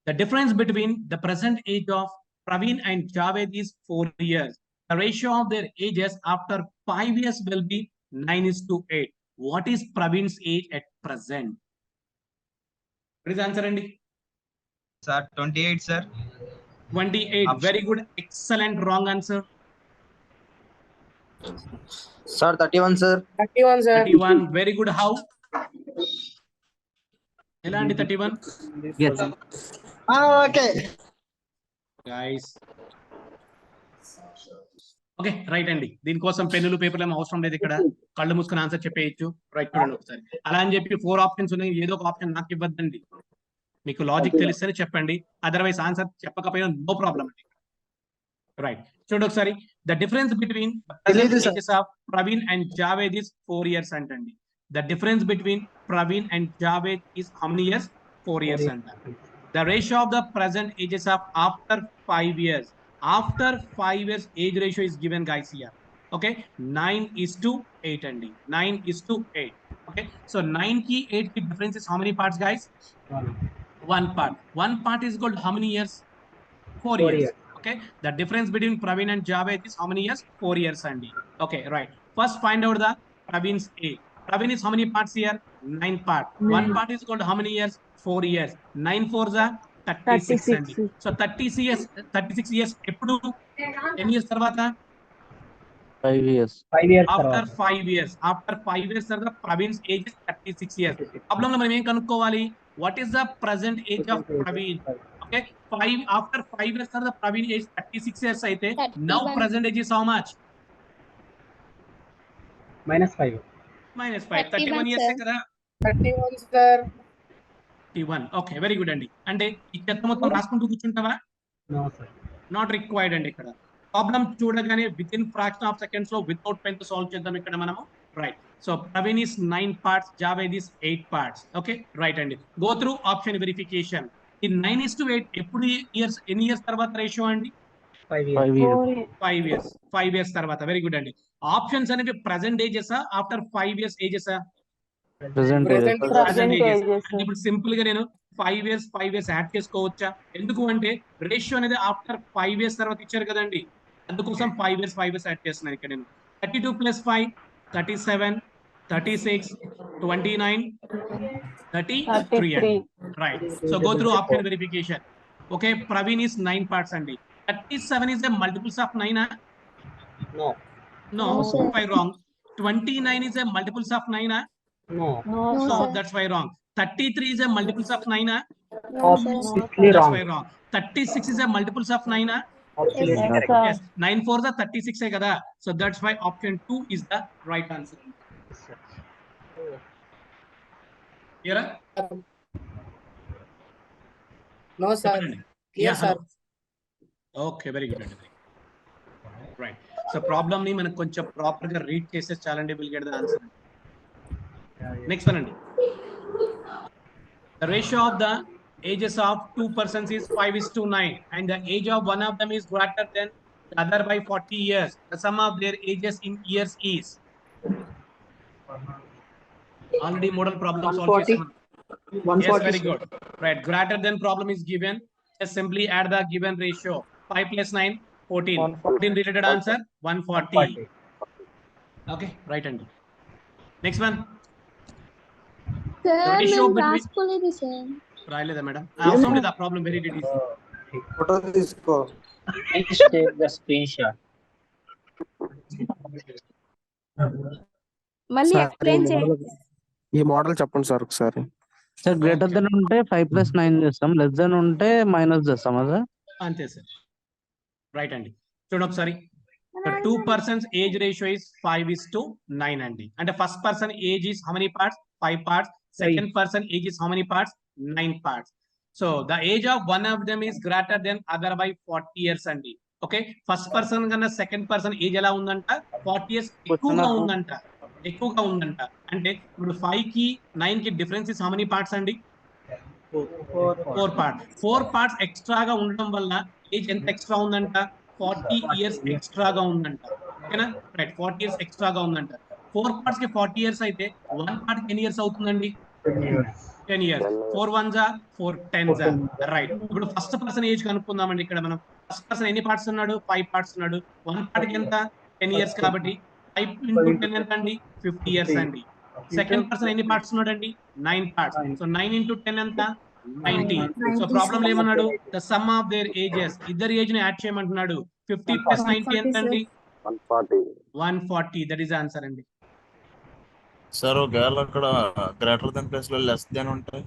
The difference between the present age of Praveen and Javed is 4 years. The ratio of their ages after 5 years will be 9:8. What is Praveen's age at present? What is the answer, Andy? Sir, 28, sir. 28. Option. Very good. Excellent. Wrong answer. Sir, 31, sir. 31, sir. 31. Very good. How? Ela andi 31? Yes. Okay. Guys. Okay, right అండి. దీనికోసం పెన్నులు పేపర్లు ఏమో అవసరం లేదు. ఇక్కడ కళ్ళు మూసుకుని ఆన్సర్ చెప్పేయచ్చు. రైట్, చూడండి ఒకసారి. అలా అని చెప్పి 4 ఆప్షన్స్ ఉన్నాయి, ఏదో ఒక ఆప్షన్ నాకు ఇవ్వద్దండి. మీకు లాజిక్ తెలిస్తేనే చెప్పండి, అదర్వైజ్ ఆన్సర్ చెప్పకపోయినా నో ప్రాబ్లం అండి. రైట్, చూడండి ఒకసారి. The difference between ages of Praveen and Javed is 4 years అంటండి. The difference between Praveen and Javed is how many years? 4 years అంట. The ratio of the present ages of after 5 years. After 5 years, age ratio is given, guys, here. Okay, 9:8 అండి. 9:8. Okay, so 9 ki 8 ki difference is how many parts, guys? 1 part. 1 part is called how many years? 4 years. Okay, the difference between Praveen and Javed is how many years? 4 years అండి. Okay, right. First find out the Praveen's age. Praveen is how many parts here? 9 part. 1 part is called how many years? 4 years. 9 4s are 36 అండి. So 36 years ఎప్పుడు? 10 years తర్వాత 5 years. 5 years After తర్వాత 5 years. After 5 years తర్వాత Praveen's age is 36 years. Problem లో మనం ఏం కనుక్కోవాలి? What is the present age of Praveen? Okay, 5 after 5 years తర్వాత Praveen age 36 years అయితే now present age is how much? -5. -5. 31 years కదా. 31 sir. 31. Okay, very good అండి. అంటే ఈ చెత్త మొత్తం రాసుకుంటూ కూర్చుంటావా? No sir. నాట్ రిక్వైర్డ్ అండి. ఇక్కడ ప్రాబ్లం చూడగానే with in fraction of seconds లో వితౌట్ పెన్ తో సాల్వ్ చేద్దాం ఇక్కడ మనము. Right. So Praveen is 9 parts, Javed is 8 parts. Okay, right అండి. Go through option verification. ఈ 9:8 ఎప్పుడు ఇయర్స్, ఎన్ని ఇయర్స్ తర్వాత రేషియో అండి? 5 years. 5 years. 5 years. 5 years తర్వాత. వెరీ గుడ్ అండి. ఆప్షన్స్ అనేవి ప్రెసెంట్ ఏజెసా ఆఫ్టర్ 5 years ఏజెసా? Present age. Present ages. అంటే ఇప్పుడు సింపుల్ గా నేను 5 years యాడ్ చేసుకోవచ్చా? ఎందుకు అంటే రేషియో అనేది ఆఫ్టర్ 5 years తర్వాత ఇచ్చారు కదండి, అందుకోసం 5 years యాడ్ చేస్తున్నాను ఇక్కడ నేను. 32 + 5 37, 36, 29, 33 అండి. Right. So go through option verification. Okay, Praveen is 9 parts అండి. 37 is a multiples of 9? No. No, why wrong? 29 is a multiples of 9? No. So that's why wrong. 33 is a multiples of 9? Obviously That's wrong. why wrong. 36 is a multiples of 9? Absolutely correct. Yes. 9 4s are 36 hai kada. So that's why option 2 is the right answer. Here? No sir. Clear Yeah, sir. hello. Okay, very good. Right. So problem ni manaku koncham proper ga read chese chalandi, will get the answer. Next one andi. The ratio of the ages of 2 persons is 5:9 and the age of one of them is greater than the other by 40 years. The sum of their ages in years is. Already model problem solved. 140. Yes, very good. Right. Greater than problem is given. Just simply add the given ratio. 5 + 9, 14. 14 related answer 140. Okay, right hand. Next one. Sir, ratio నేను between- రాసుకోలేదు sir. రాయలేదా madam? అవసరం లేదు, ఆ problem very dead easy. Photo తీసుకో. Please take the screenshot. మళ్ళీ sir, explain చేయండి. ఈ model చెప్పండి sir ఒకసారి. సార్ గ్రేటర్ దెన్ ఉంటే 5 + 9 చేస్తాం, లెస్ దెన్ ఉంటే మైనస్ చేస్తాం సార్. అంతే సార్. రైట్ అండి. చూడండి ఒకసారి. 2 persons age ratio is 5:9 అండి. అంటే first person age is how many parts? 5 parts. Second person age is how many parts? 9 parts. So the age of one of them is greater than other by 40 years అండి. Okay, first person కన్నా second person age ఎలా ఉందంట? 40 years ఎక్కువగా ఉందంట. అంటే ఇప్పుడు 5 కి 9 కి difference is how many parts అండి? 4 parts. 4 parts ఎక్స్ట్రాగా ఉండడం వల్ల ఏజ్ ఎంత ఎక్స్ట్రా ఉందంట? 40 years ఎక్స్ట్రాగా ఉందంట. ఓకేనా? రైట్. 40 years ఎక్స్ట్రాగా ఉందంట. 4 parts కి 40 years అయితే 1 part కి ఎన్ని ఇయర్స్ అవుతుందండి? 10 years. 4 1s are 4 10s are. Right. ఇప్పుడు ఫస్ట్ పర్సన్ ఏజ్ కనుక్కుందామండి. ఇక్కడ మనం ఫస్ట్ పర్సన్ ఎన్ని పార్ట్స్ ఉన్నాడు? 5 parts ఉన్నాడు. 1 part కి ఎంత? 10 years కాబట్టి 5 × 10 ఎంత అండి? 50 years అండి. సెకండ్ పర్సన్ ఎన్ని పార్ట్స్ ఉన్నాడండి? 9 parts. సో 9 × 10 ఎంత? 90. సో ప్రాబ్లం ఏమన్నాడు? The sum of their ages, ఇద్దరు ఏజ్ ని యాడ్ చేయమంటున్నాడు. 50 + 90 ఎంత అండి? 140. దట్ ఈస్ ఆన్సర్ అండి. సార్ ఒకవేళ అక్కడ గ్రేటర్ దెన్ ప్లేస్ లో లెస్ దెన్ ఉంటాయి,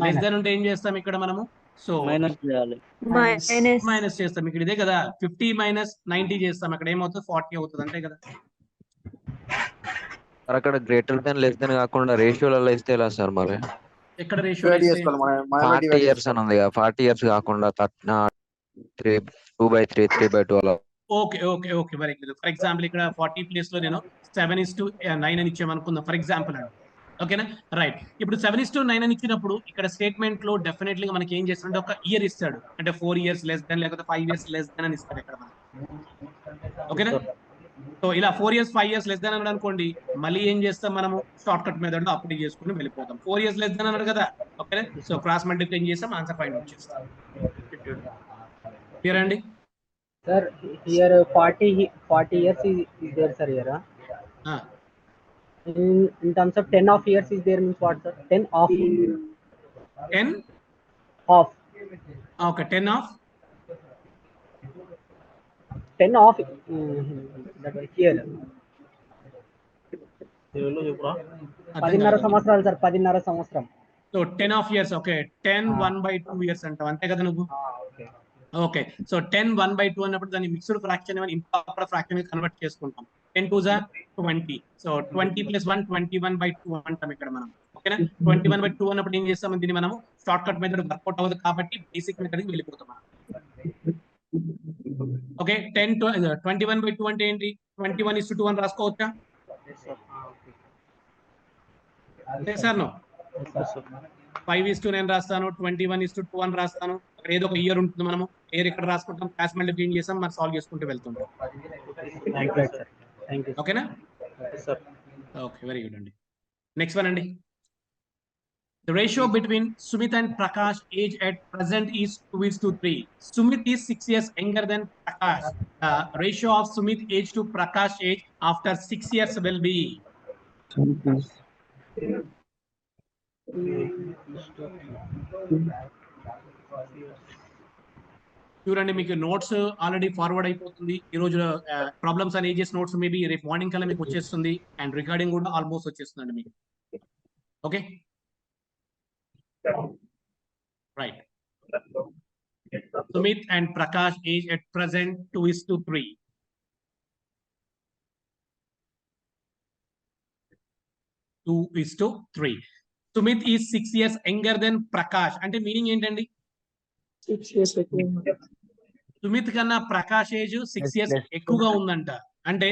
లెస్ దెన్ ఉంటే ఏం చేస్తాం ఇక్కడ మనము? సో మైనస్ చేయాలి. మైనస్ చేస్తాం. ఇక్కడ ఇదే కదా, 50 - 90 చేస్తాం. అక్కడ ఏమవుతుంది? 40 అవుతుంది. అంతే కదా. అక్కడ గ్రేటర్ దెన్ లెస్ దెన్ కాకుండా రేషియోలలో ఇస్తే ఎలా సార్ మరి? ఎక్కడ రేషియో? 40 years అని ఉంది కదా, 40 years కాకుండా 2/3 3/2 అలా. Okay okay okay, very good. For example ఇక్కడ 40 ప్లేస్ లో నేను 7:9 అని ఇచ్చామనుకుందాం ఫర్ ఎగ్జాంపుల్ అండి. ఓకేనా? రైట్. ఇప్పుడు 7:9 అని ఇచ్చినప్పుడు ఇక్కడ స్టేట్మెంట్ లో డెఫినెట్లీ మనకి ఏం చేస్తాడంటే ఒక ఇయర్ ఇస్తాడు. అంటే 4 years లెస్ దెన్ లేకపోతే 5 years లెస్ దెన్ అని ఇస్తాడు ఇక్కడ మనకి. ఓకేనా? సో ఇలా 4 years 5 years లెస్ దెన్ అన్నాడు అనుకోండి, మళ్ళీ ఏం చేస్తాం మనము? షార్ట్ కట్ మెథడ్ లో అప్లై చేసుకుని వెళ్ళిపోతాం. 4 years లెస్ దెన్ అన్నాడు కదా. ఓకేనా? సో క్రాస్ మల్టిప్లై చేస్తాం, ఆన్సర్ ఫైండ్ అవుట్ చేస్తాం. క్లియర్ అండి? Sir, here 40 years is there, sir, here. In terms of 10 of years is there means what, sir? 10 of. 10 of. Okay, 10 of. 10 off that was here. 10.5 సంవత్సరాలు sir, 10.5 సంవత్సరం. So 10 of years, okay. 10 1/2 years అంటావు అంతే కదా నువ్వు? Okay. So 10 1/2 అన్నప్పుడు దాన్ని mixed fraction improper fraction convert చేసుకుంటాం. 10 2s are 20. So 20 + 1 21/2 అంటాం ఇక్కడ మనం. ఓకేనా? 21/2 అన్నప్పుడు ఏం చేస్తాం, దీన్ని మనం షార్ట్ కట్ మెథడ్ వర్కౌట్ అవ్వదు కాబట్టి బేసిక్ మెథడ్ కి వెళ్ళిపోతాం. ఓకే. 21/2 అంటే ఏంటి? 21:2 అని రాసుకోవచ్చా? సార్ నో 5:2 నేను రాస్తాను, 21:2 అని రాస్తాను. ఏదో ఒక ఇయర్ ఉంటుంది, మనము ఇయర్ ఇక్కడ రాసుకుంటాం, క్లాస్ మల్టిప్లికేషన్ చేస్తాం, మనం సాల్వ్ చేసుకుంటూ వెళ్తుంటాం. ఓకేనా? ఓకే, వెరీ గుడ్ అండి. నెక్స్ట్ వన్ అండి. The ratio between Sumit and Prakash age at present is 2:3. Sumit is 6 years younger than Prakash. The ratio of Sumit age to Prakash age after 6 years will be. చూడండి, మీకు notes already forward అయిపోతుంది. ఈ రోజు problems and ages notes maybe రేపు morning కల్లా మీకు వచ్చేస్తుంది, and recording కూడా ఆల్మోస్ట్ వచ్చేస్తుందండి మీకు. Okay, right. Sumit and Prakash age at present 2:3. Sumit is 6 years younger than Prakash. అంటే మీనింగ్ ఏంటండి? 6 years సుమిత్ కన్నా ప్రకాష్ ఏజ్ 6 years ఎక్కువగా ఉందంట. అంటే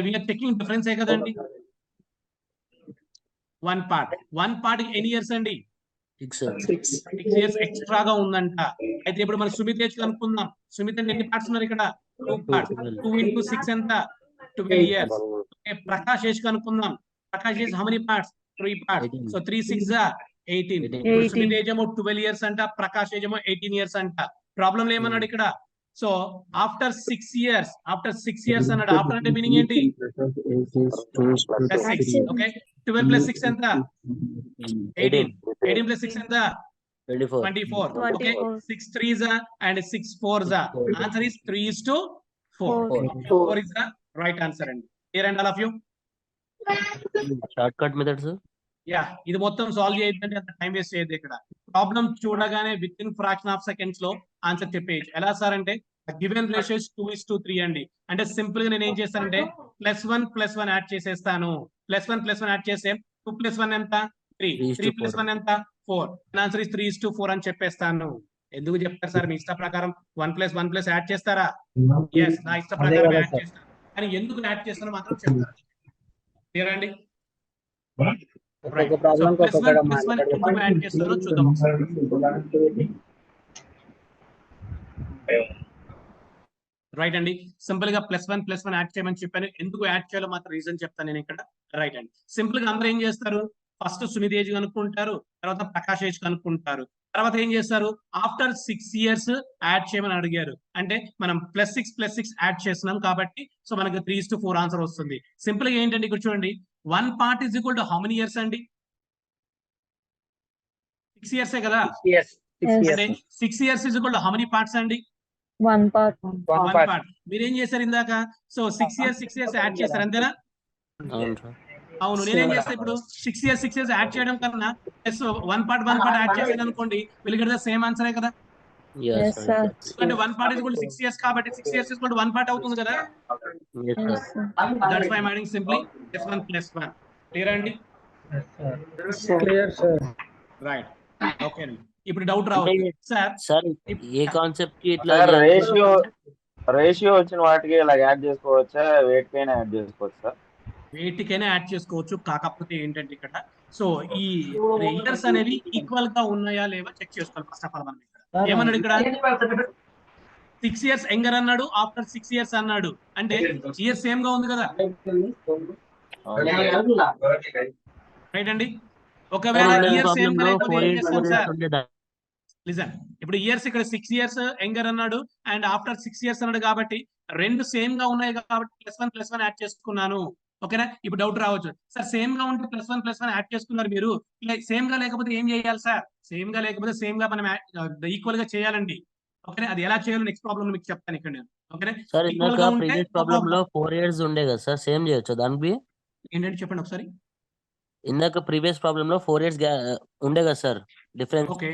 వీఆర్ చెకింగ్ డిఫరెన్స్ కదండి. వన్ పార్ట్ ఎన్ని ఇయర్స్ అండి? 6 years ఎక్స్ట్రాగా ఉందంట. అయితే ఇప్పుడు మనం సుమిత్ ఏజ్ కనుక్కుందాం. సుమిత్ అంటే ఎన్ని పార్ట్స్ ఉన్నారు ఇక్కడ? 2 parts. 2 × 6 ఎంత? 12 years. ప్రకాష్ ఏజ్ కనుక్కుందాం. Prakash age how many parts? 3 parts. So 3 × 6 = 18. Sumit age ఏమో 12 years అంట, ప్రకాష్ ఏజ్ ఏమో 18 years అంట. ప్రాబ్లం ఏమన్నాడు ఇక్కడ? సో ఆఫ్టర్ 6 years అన్నాడు. ఆఫ్టర్ అంటే మీనింగ్ ఏంటి? +6. ఓకే, 12 + 6 ఎంత? 18. 18 + 6 ఎంత? 24. Okay, 6 3s and 6 4s. Answer is 3:4. 4 is the right answer అండి. Clear and all of you? Short cut method sir. Yeah, ఇది మొత్తం సాల్వ్ చేయొద్దంటే అంత టైం వేస్ట్ చేయొద్దు. ఇక్కడ ప్రాబ్లం చూడగానే with in fraction of seconds లో ఆన్సర్ చెప్పేయచ్చు. ఎలా సార్ అంటే గివెన్ రేషియో 2:3 అండి. అంటే సింపుల్ గా నేను ఏం చేస్తానంటే +1 యాడ్ చేసేస్తాను. +1 యాడ్ చేస్తే 2 + 1 ఎంత? 3. 3 + 1 ఎంత? 4. ఆన్సర్ is 3:4 అని చెప్పేస్తాను. ఎందుకు చెప్తారు సార్? మీ ఇష్ట ప్రకారం 1 + 1 యాడ్ చేస్తారా? ఎస్, నా ఇష్ట ప్రకారం యాడ్ చేస్తాను. కానీ ఎందుకు యాడ్ చేస్తానో మాత్రం చెప్తారు. క్లియర్ అండి? యాడ్ చేస్తారో చూద్దాం. రైట్ అండి. సింపుల్ గా +1 యాడ్ చేయమని చెప్పాను. ఎందుకు యాడ్ చేయాలో మాత్రం రీజన్ చెప్తాను నేను ఇక్కడ. రైట్ అండి. సింపుల్ గా అందరూ ఏం చేస్తారు? ఫస్ట్ సుమిత్ ఏజ్ కనుక్కుంటారు, తర్వాత ప్రకాష్ ఏజ్ కనుక్కుంటారు, తర్వాత ఏం చేస్తారు? ఆఫ్టర్ 6 years యాడ్ చేయమని అడిగారు. అంటే మనం +6 యాడ్ చేస్తున్నాం కాబట్టి సో మనకి 3:4 ఆన్సర్ వస్తుంది. సింపుల్ గా ఏంటండి ఇక్కడ చూడండి, 1 part is equal to how many years అండి? 6 years కదా? అంటే 6 years is equal to how many parts అండి? 1 part. మీరేం చేశారు ఇందాక? సో 6 years యాడ్ చేశారు అంతేనా? అవును. నేనేం చేస్తా ఇప్పుడు 6 years యాడ్ చేయడం కన్నా +1 part యాడ్ చేశాను అనుకోండి, విల్ గెట్ ద సేమ్ ఆన్సరే కదా? అంటే 1 part is equal to 6 years కాబట్టి 6 years is equal to 1 part అవుతుంది కదా? That's why I'm adding simply +1. Clear అండి? Clear sir. రైట్. ఓకే అండి. ఇప్పుడు డౌట్ రావచ్చు సార్ ఏ కాన్సెప్ట్ కి ఇట్లా రేషియో వచ్చిన వాటికి ఇలా యాడ్ చేసుకోవచ్చా? వేటికైనా యాడ్ చేసుకోవచ్చు సార్? వేటికైనా యాడ్ చేసుకోవచ్చు. కాకపోతే ఏంటంటే ఇక్కడ సో ఈ ఇయర్స్ అనేవి ఈక్వల్ గా ఉన్నాయా లేవా చెక్ చేసుకోవాలి ఫస్ట్ ఆఫ్ ఆల్. మనం ఇక్కడ ఏమన్నాడు? ఇక్కడ 6 years యంగర్ అన్నాడు, ఆఫ్టర్ 6 years అన్నాడు. అంటే ఇయర్ సేమ్ గా ఉంది కదా? రైట్ అండి. ఒకవేళ ఇయర్ సేమ్ గా లేకపోతే ఏం చేస్తాం సార్? లిజన్, ఇప్పుడు ఇయర్స్ ఇక్కడ 6 years యంగర్ అన్నాడు అండ్ ఆఫ్టర్ 6 years అన్నాడు కాబట్టి రెండు సేమ్ గా ఉన్నాయి కాబట్టి +1 యాడ్ చేసుకున్నాను. ఓకేనా? ఇప్పుడు డౌట్ రావచ్చు, సార్ సేమ్ గా ఉంటే +1 యాడ్ చేసుకున్నారు మీరు, సేమ్ గా లేకపోతే ఏం చేయాలి సార్? సేమ్ గా లేకపోతే సేమ్ గా మనం ఈక్వల్ గా చేయాలండి. ఓకే, అది ఎలా చేయాలో నెక్స్ట్ ప్రాబ్లం మీకు చెప్తాను ఇక్కడ నేను. ఓకేనా? సార్ ఈక్వల్ ఇందాక గా ఉంటే ప్రీవియస్ నో ప్రాబ్లమ్ లో ప్రాబ్లం. 4 years ఉండే కదా సార్, సేమ్ చేయొచ్చు దానికి? ఏంటంటే చెప్పండి ఒకసారి. ఇందాక ప్రీవియస్ ప్రాబ్లమ్ లో 4 years ఉండే కదా సార్ డిఫరెన్స్. ఓకే,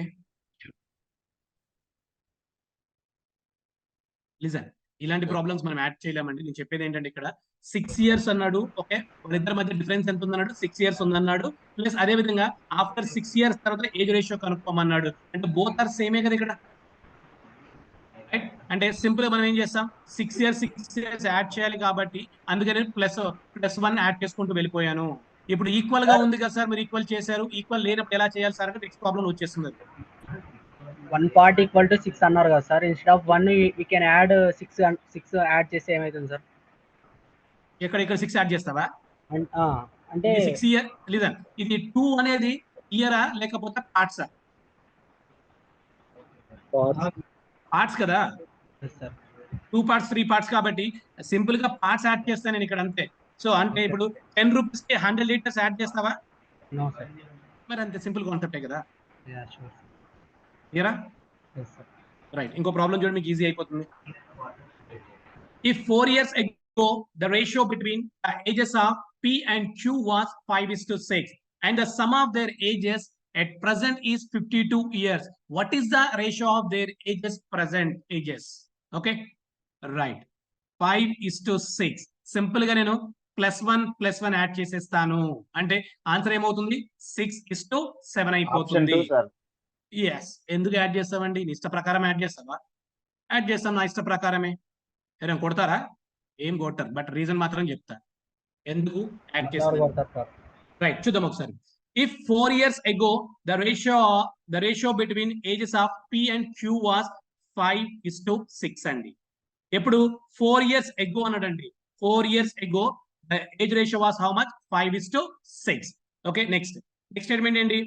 లిజన్, ఇలాంటి ప్రాబ్లమ్స్ మనం యాడ్ చేయలేమండి. నేను చెప్పేది ఏంటంటే ఇక్కడ 6 years అన్నాడు. ఓకే, వాళ్ళిద్దరి మధ్య డిఫరెన్స్ ఎంత ఉందన్నాడు? 6 years ఉందన్నాడు. ప్లస్ అదే విధంగా ఆఫ్టర్ 6 years తర్వాత ఏజ్ రేషియో కనుక్కోమన్నాడు. అంటే బోత్ ఆర్ సేమే కదా ఇక్కడ, రైట్? అంటే సింపుల్ గా మనం ఏం చేస్తాం, 6 years యాడ్ చేయాలి కాబట్టి అందుకని +1 యాడ్ చేసుకుంటూ వెళ్ళిపోయాను. ఇప్పుడు ఈక్వల్ గా ఉంది కదా సార్, మీరు ఈక్వల్ చేశారు. ఈక్వల్ లేనప్పుడు ఎలా చేయాలి సార్ అంటే నెక్స్ట్ ప్రాబ్లం వచ్చేస్తుంది. 1 part equal to 6 అన్నారు కదా sir, instead of 1 we can add 6 add చేస్తే ఏమవుతుంది సార్? ఇక్కడ 6 యాడ్ చేస్తావా? అంటే ఇది 6 year లేదా ఇది 2 అనేది ఇయరా లేకపోతే పార్ట్సా? పార్ట్స్ కదా, 2 parts 3 parts కాబట్టి సింపుల్ గా పార్ట్స్ యాడ్ చేస్తాను నేను ఇక్కడ అంతే. సో అంటే ఇప్పుడు 10 rupees కి 100 liters యాడ్ చేస్తావా? No sir. మరి అంతే సింపుల్ కాన్సెప్టే కదా. Yeah sure. క్లియరా? yes sir. రైట్, ఇంకో ప్రాబ్లం చూడండి, మీకు ఈజీ అయిపోతుంది. If 4 years ago the ratio between the ages of P and Q was 5:6 and the sum of their ages at present is 52 years, what is the ratio of their ages, present ages? Okay, right, 5:6. Simple గా నేను +1 add చేసేస్తాను. అంటే answer ఏమవుతుంది? 6:7 అయిపోతుంది. Yes, ఎందుకు add చేస్తామండి? నీ ఇష్ట ప్రకారం యాడ్ చేస్తావా? యాడ్ చేస్తాం నా ఇష్ట ప్రకారమే. ఎవరైనా కొడతారా? ఏం కొట్టారు, బట్ రీజన్ మాత్రం చెప్తా ఎందుకు యాడ్ చేస్తాను. రైట్, చూద్దాం ఒకసారి. If 4 years ago the ratio between ages of P and Q was 5:6 అండి. ఎప్పుడు 4 years ago అన్నాడండి. 4 years ago the age ratio was how much? 5:6. okay, next statement ఏంటి?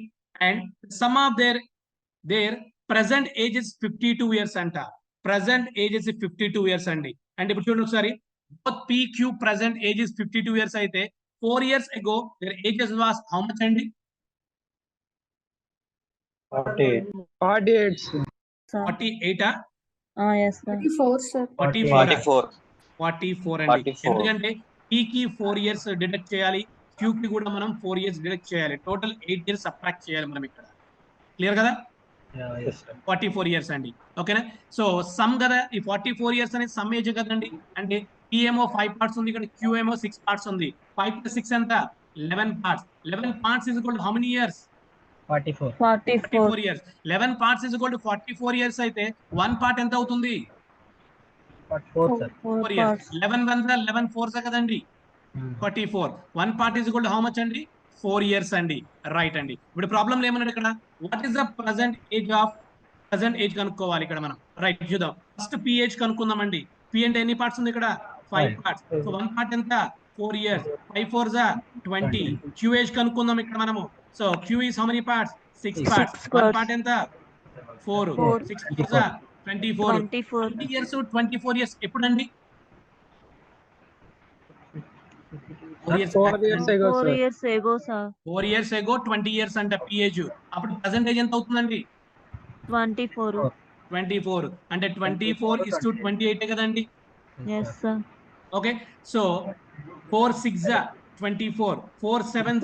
and sum of their present age is 52 years అంట. present age is 52 years అండి. అంటే ఇప్పుడు చూడండి ఒకసారి, both PQ present age is 52 years అయితే 4 years ago their ages was how much అండి? 48. 48 yes sir. 44 sir. 44 అండి. ఎందుకంటే P కి 4 years డిడక్ట్ చేయాలి, Q కి కూడా మనం 4 years డిడక్ట్ చేయాలి. టోటల్ 8 years సబ్ట్రాక్ట్ చేయాలి మనం ఇక్కడ. క్లియర్ కదా? 44 years అండి. ఓకేనా? సో సమ్ కదా, ఈ 44 years అనేది సమ్ ఏజ్ కదండి. అంటే P ఏమో 5 parts ఉంది, ఇక్కడ Q ఏమో 6 parts ఉంది. 5 + 6 ఎంత? 11 parts. 11 parts is equal to how many years? 44 years. 11 parts is equal to 44 years అయితే 1 part ఎంత అవుతుంది? 4 years. 11 1 11 4 కదండి 44. 1 part is equal to how much అండి? 4 years అండి. రైట్ అండి. ఇప్పుడు ప్రాబ్లం ఏమన్నాడు ఇక్కడ? What is the present age కనుక్కోవాలి ఇక్కడ మనం. రైట్, చూద్దాం. ఫస్ట్ P ఏజ్ కనుక్కుందామండి. P అంటే ఎన్ని పార్ట్స్ ఉంది ఇక్కడ? 5 parts. సో 1 part ఎంత? 4 years. 5 4s 20. Q ఏజ్ కనుక్కుందాం ఇక్కడ మనము. So Q is how many parts? 6 parts. 1 part ఎంత? 4. 6 4s 24. 20 years 24 years ఎప్పుడండి? 4 years ago sir. 4 years ago sir. 4 years ago 20 years అంటే P ఏజ్. అప్పుడు ప్రెసెంట్ ఏజ్ ఎంత అవుతుందండి? 24. అంటే 24:28 కదండి. yes sir. Okay, so 4 6 24, 4 7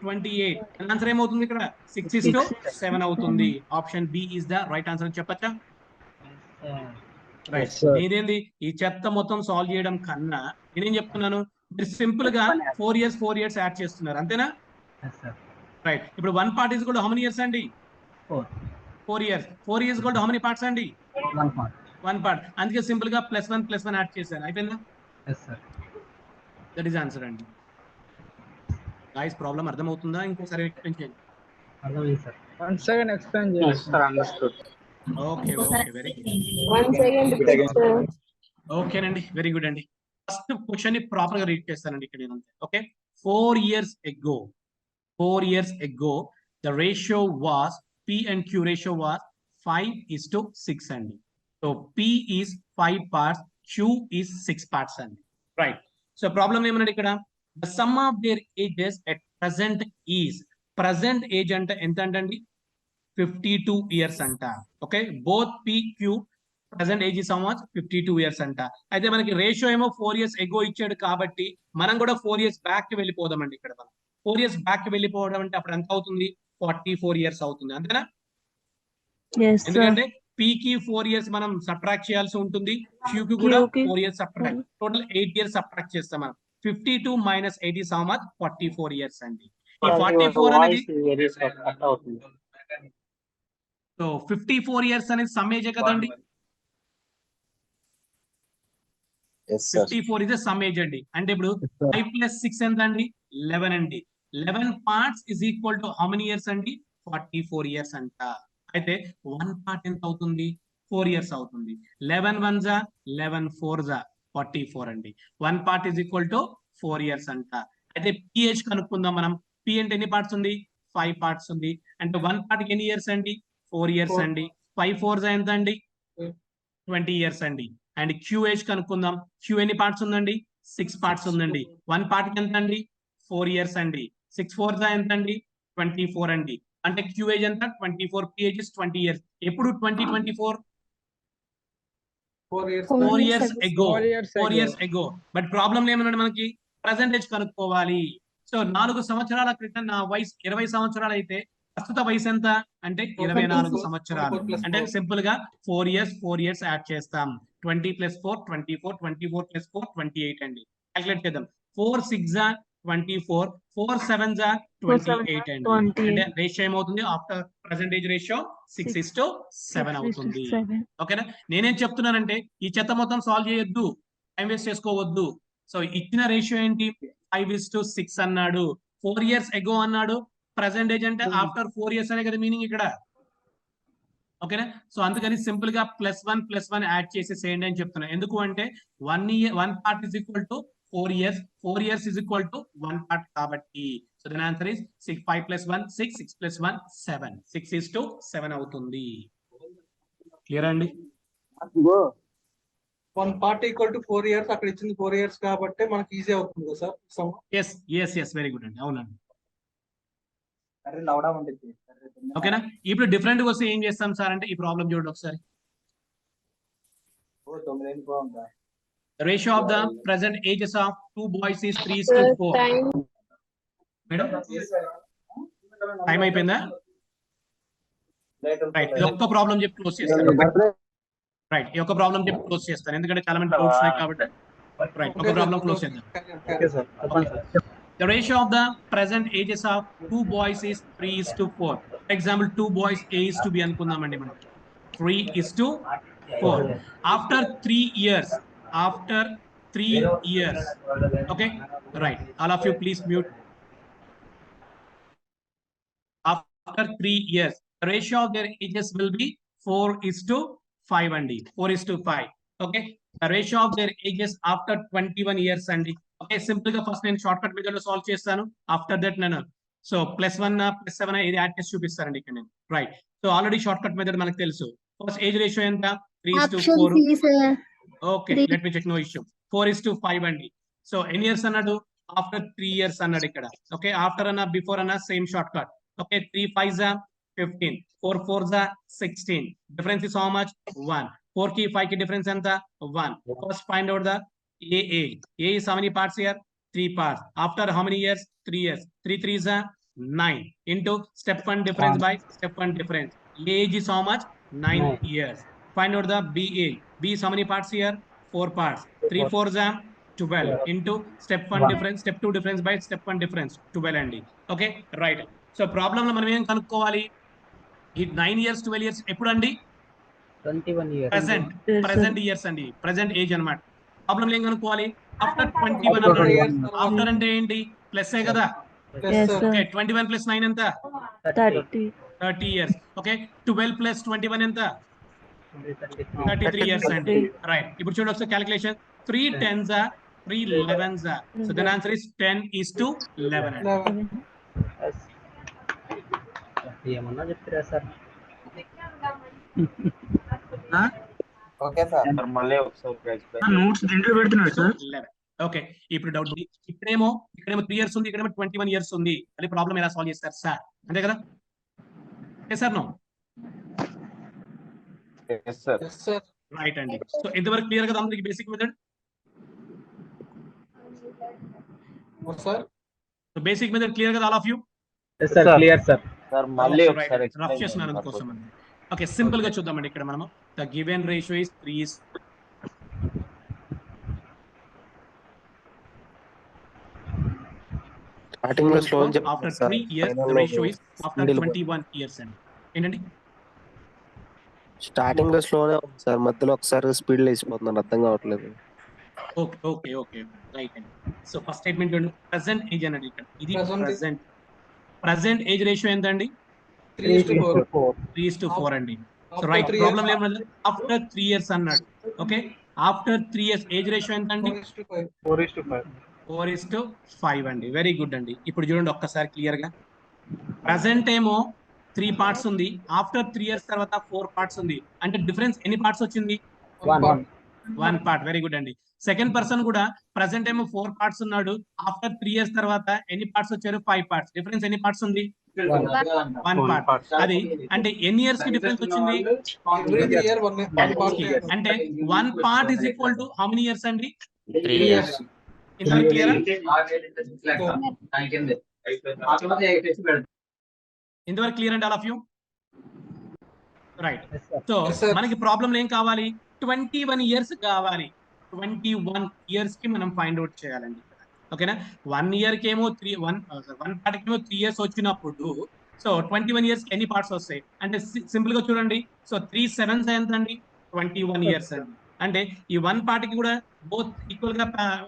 28. Answer ఏమవుతుంది ఇక్కడ? 6:7 అవుతుంది. Option B is the right answer అని చెప్పచ్చా? రైట్. ఇదేంది ఈ చెత్త మొత్తం సాల్వ్ చేయడం కన్నా నేనేం చెప్తున్నాను, మీరు సింపుల్ గా 4 years యాడ్ చేస్తున్నారు అంతేనా? రైట్. ఇప్పుడు 1 part is equal to how many years అండి? 4 years. 4 years equal to how many parts అండి? 1 part. అందుకే సింపుల్ గా +1 యాడ్ చేశాను. అయిపోయిందా? దట్ ఈస్ ఆన్సర్ అండి. గైస్ ప్రాబ్లం అర్థమవుతుందా? ఇంకోసారి ఎక్స్ప్లెయిన్ చేయండి. అర్థమైంది సార్. Once again explain చేయండి. Sir, understood. Okay, very good. Once again repeat sir. ఓకేనండి, వెరీ గుడ్ అండి. ఫస్ట్ క్వశ్చన్ ని ప్రాపర్ గా రీడ్ చేస్తానండి ఇక్కడ నేను. Okay, 4 years ago the ratio was P and Q ratio was 5:6 అండి. So P is 5 parts, Q is 6 parts అండి. Right. So problem ఏమన్నాడు ఇక్కడ? The sum of their ages at present is, present age అంటే ఎంత అంటండి? 52 years అంట. Okay, both P Q present age is how much 52 years అంట. అయితే మనకి రేషియో ఏమో 4 ఇయర్స్ ఎగో ఇచ్చాడు కాబట్టి మనం కూడా 4 ఇయర్స్ బ్యాక్ కి వెళ్ళిపోదామండి. ఇక్కడ మనం 4 ఇయర్స్ బ్యాక్ కి వెళ్ళిపోవడం అంటే అప్పుడు ఎంత అవుతుంది? 44 ఇయర్స్ అవుతుంది, అంతేనా? ఎందుకంటే పీ కి 4 ఇయర్స్ మనం సబ్ట్రాక్ట్ చేయాల్సి ఉంటుంది, క్యూ కి కూడా 4 years subtract, total 8 years subtract చేస్తాం మనం. 52 minus 8 is how much? 44 years అండి. ఈ 44 అనేది సో 54 ఇయర్స్ అనేది సమ్ ఏజే కదండి. 54 ఇస్ సమ్ ఏజ్ అండి. అంటే ఇప్పుడు 5 + 6 ఎంత అండి? 11 అండి. 11 parts is equal to how many years అండి? 44 ఇయర్స్ అంట. అయితే 1 part ఎంత అవుతుంది? 4 ఇయర్స్ అవుతుంది. 11 1s 11 4s 44 అండి. 1 part is equal to 4 years అంట. అయితే పిహెచ్ కనుక్కుందాం మనం. పి అంటే ఎన్ని పార్ట్స్ ఉంది? 5 పార్ట్స్ ఉంది. అంటే 1 part కి ఎన్ని ఇయర్స్ అండి? 4 ఇయర్స్ అండి. 5 4s ఎంత అండి? 20 ఇయర్స్ అండి. అండ్ క్యూహెచ్ కనుక్కుందాం. క్యూ ఎన్ని పార్ట్స్ ఉందండి? 6 పార్ట్స్ ఉందండి. 1 part కి ఎంత అండి? 4 ఇయర్స్ అండి. 6 4s ఎంత అండి? 24 అండి. అంటే క్యూహెచ్ ఎంత? 24. PH is 20 years. ఎప్పుడు 2024? 4 years ago. 4 years ago. But problem ఏమన్నాడు మనకి? పర్సెంటేజ్ కనుక్కోవాలి. సో 4 సంవత్సరాల క్రితం నా వయసు 20 సంవత్సరాలు అయితే ప్రస్తుత వయసు ఎంత అంటే 24 సంవత్సరాలు. అంటే సింపుల్ గా 4 ఇయర్స్ యాడ్ చేస్తాం. 20 + 4 24, 24 + 4 28 అండి. క్యాల్కులేట్ చేద్దాం. 4 6 24, 4 7 28 అండి. అంటే రేషియో ఏమవుతుంది? ఆఫ్టర్ పర్సెంటేజ్ రేషియో 6:7 అవుతుంది. ఓకేనా? నేనేం చెప్తున్నానంటే ఈ చెత్త మొత్తం సాల్వ్ చేయొద్దు, టైం వేస్ట్ చేసుకోవద్దు. సో ఇచ్చిన రేషియో ఏంటి? 5:6 అన్నాడు. 4 ఇయర్స్ ఎగో అన్నాడు. పర్సెంటేజ్ అంటే ఆఫ్టర్ 4 ఇయర్స్ అనే కదా మీనింగ్ ఇక్కడ. ఓకేనా? సో అందుకని సింపుల్ గా +1 యాడ్ చేసేసేయండి అని చెప్తున్నా. ఎందుకు అంటే 1 part is equal to 4 years, 4 years is equal to 1 part కాబట్టి. సో దెన్ ఆన్సర్ ఇస్ 5 + 1 6, 6 + 1 7, 6:7 అవుతుంది. క్లియర్ అండి? 1 part equal to 4 years, అక్కడ ఇచ్చింది 4 years కాబట్టి మనకి ఈజీ అవుతుంది కదా సార్? ఎస్ వెరీ గుడ్ అండి. అవునండి. ఓకేనా? ఇప్పుడు డిఫరెంట్ గా వస్తే ఏం చేస్తాం సార్ అంటే ఈ ప్రాబ్లం చూడండి ఒకసారి. Ratio of the present ages of 2 boys is 3:4. Madam time అయిపోయిందా? రైట్, ఇది ఒక్క ప్రాబ్లం చెప్పి క్లోజ్ చేస్తాను. రైట్, ఈ ఒక్క ప్రాబ్లం చెప్పి క్లోజ్ చేస్తాను ఎందుకంటే చాలా మంది డౌట్స్ ఉన్నాయి కాబట్టి. రైట్, ఒక ప్రాబ్లం క్లోజ్ చేద్దాం. The ratio of the present ages of 2 boys is 3:4. For example, 2 boys A is to B అనుకుందామండి మనం. 3:4. After 3 years, okay, right, all of you please mute. After 3 years, the ratio of their ages will be 4:5 అండి. 4:5. okay, the ratio of their ages after 21 years అండి. Okay, simple గా first నేను short cut method లో solve చేస్తాను. After that నేను so +1 +7 ఇది add చేసి చూపిస్తానండి ఇక్కడ నేను. Right, so already short cut method మనకు తెలుసు. ఫస్ట్ ఏజ్ రేషియో ఎంత? 3:4. Okay, let me check, no issue. 4:5 అండి. సో ఎన్ని ఇయర్స్ అన్నాడు? ఆఫ్టర్ 3 years అన్నాడు ఇక్కడ. ఓకే, ఆఫ్టర్ అన్న బిఫోర్ అన్న same short cut. Okay, 3 5s 15, 4 4s 16. Difference is how much? 1. 4 కి 5 కి డిఫరెన్స్ ఎంత? 1. First find out the A is how many parts here? 3 parts. After how many years? 3 years. 3 3s 9 into step 1 difference by step 1 difference. Age is how much? 9 years. Find out the B age. B is how many parts here? 4 parts. 3 4s 12 into step 1 difference, step 2 difference by step 1 difference. 12 అండి. Okay, right. So problem లో మనం ఏం కనుక్కోవాలి? ఈ 9 years 12 years ఎప్పుడు అండి? 21 years. Present years అండి, present age అన్నమాట. ప్రాబ్లం ఏం కనుక్కోవాలి? ఆఫ్టర్ 21 అన్నాడు. ఆఫ్టర్ అంటే ఏంటి? ప్లస్ ఏ కదా. ఓకే, 21 + 9 ఎంత? 30 years. ఓకే, 12 + 21 ఎంత? 33 years అండి. రైట్, ఇప్పుడు చూడండి ఒకసారి calculation. 3 10s 3 11s. So then answer is 10:11 అండి. ఏమన్నా చెప్తారా సార్? ఓకే సార్, మళ్ళీ ఒకసారి నోట్స్ దీంట్లో పెడుతున్నాడు సార్. 11. ఓకే, ఇప్పుడు డౌట్ ఉంది. ఇక్కడేమో 3 years ఉంది, ఇక్కడేమో 21 years ఉంది. అది ప్రాబ్లం ఎలా సాల్వ్ చేస్తారు సార్? అంతే కదా? Yes sir, no? Yes sir. Right అండి. సో ఎంతవరకు క్లియర్ కదా అందరికి basic method? Sir so basic method clear కదా all of you? Yes, sir. Clear, sir. Sir మళ్ళీ ఒకసారి రఫ్ explain చేస్తున్నాను చేయండి అందుకోసం సార్. అండి. ఓకే, సింపుల్ గా చూద్దామండి. ఇక్కడ మనము the given ratio is 3 starting లో slow after 3 years the ratio is after 21 years అండి. ఏంటండి? స్టార్టింగ్ లో స్లోనే ఉంది సార్, మధ్యలో ఒకసారి స్పీడ్ లేచిపోతున్నాను, అర్థం కావట్లేదు. ఓకే ఓకే ఓకే రైట్ అండి. సో ఫస్ట్ స్టేట్మెంట్ చూడండి, ప్రెసెంట్ ఏజ్ అన్నది ఇక్కడ ఇది ప్రెసెంట్ ఏజ్ రేషియో ఎంత అండి? 3:4 అండి. సో రైట్, ప్రాబ్లం ఏమన్నది ఆఫ్టర్ 3 years అన్నాడు. Okay, after 3 years age ratio ఎంత అండి? 4:5 అండి. వెరీ గుడ్ అండి. ఇప్పుడు చూడండి ఒక్కసారి క్లియర్ గా, ప్రెసెంట్ ఏమో 3 parts ఉంది, ఆఫ్టర్ 3 years తర్వాత 4 parts ఉంది. అంటే డిఫరెన్స్ ఎన్ని పార్ట్స్ వచ్చింది? 1 part. వెరీ గుడ్ అండి. సెకండ్ పర్సన్ కూడా ప్రెసెంట్ ఏమో 4 parts ఉన్నాడు, ఆఫ్టర్ 3 years తర్వాత ఎన్ని పార్ట్స్ వచ్చారు? 5 parts. డిఫరెన్స్ ఎన్ని పార్ట్స్ ఉంది? 1 part. అది అంటే ఎన్ని ఇయర్స్ కి డిఫరెన్స్ వచ్చింది? అంటే 1 part is equal to how many years అండి? 3 years. ఇంతవరకు క్లియర్? ఇంతవరకు క్లియర్ అండి all of you? Right. So మనకి ప్రాబ్లం ఏం కావాలి? 21 years కావాలి. 21 years కి మనం ఫైండ్ అవుట్ చేయాలండి. ఓకేనా? 1 year కి ఏమో 1 part కి ఏమో 3 years వచ్చినప్పుడు సో 21 years కి ఎన్ని పార్ట్స్ వస్తాయి అంటే సింపుల్ గా చూడండి. సో 3 7s ఎంత అండి? 21 years అండి. అంటే ఈ 1 part కి కూడా బోత్ ఈక్వల్ గా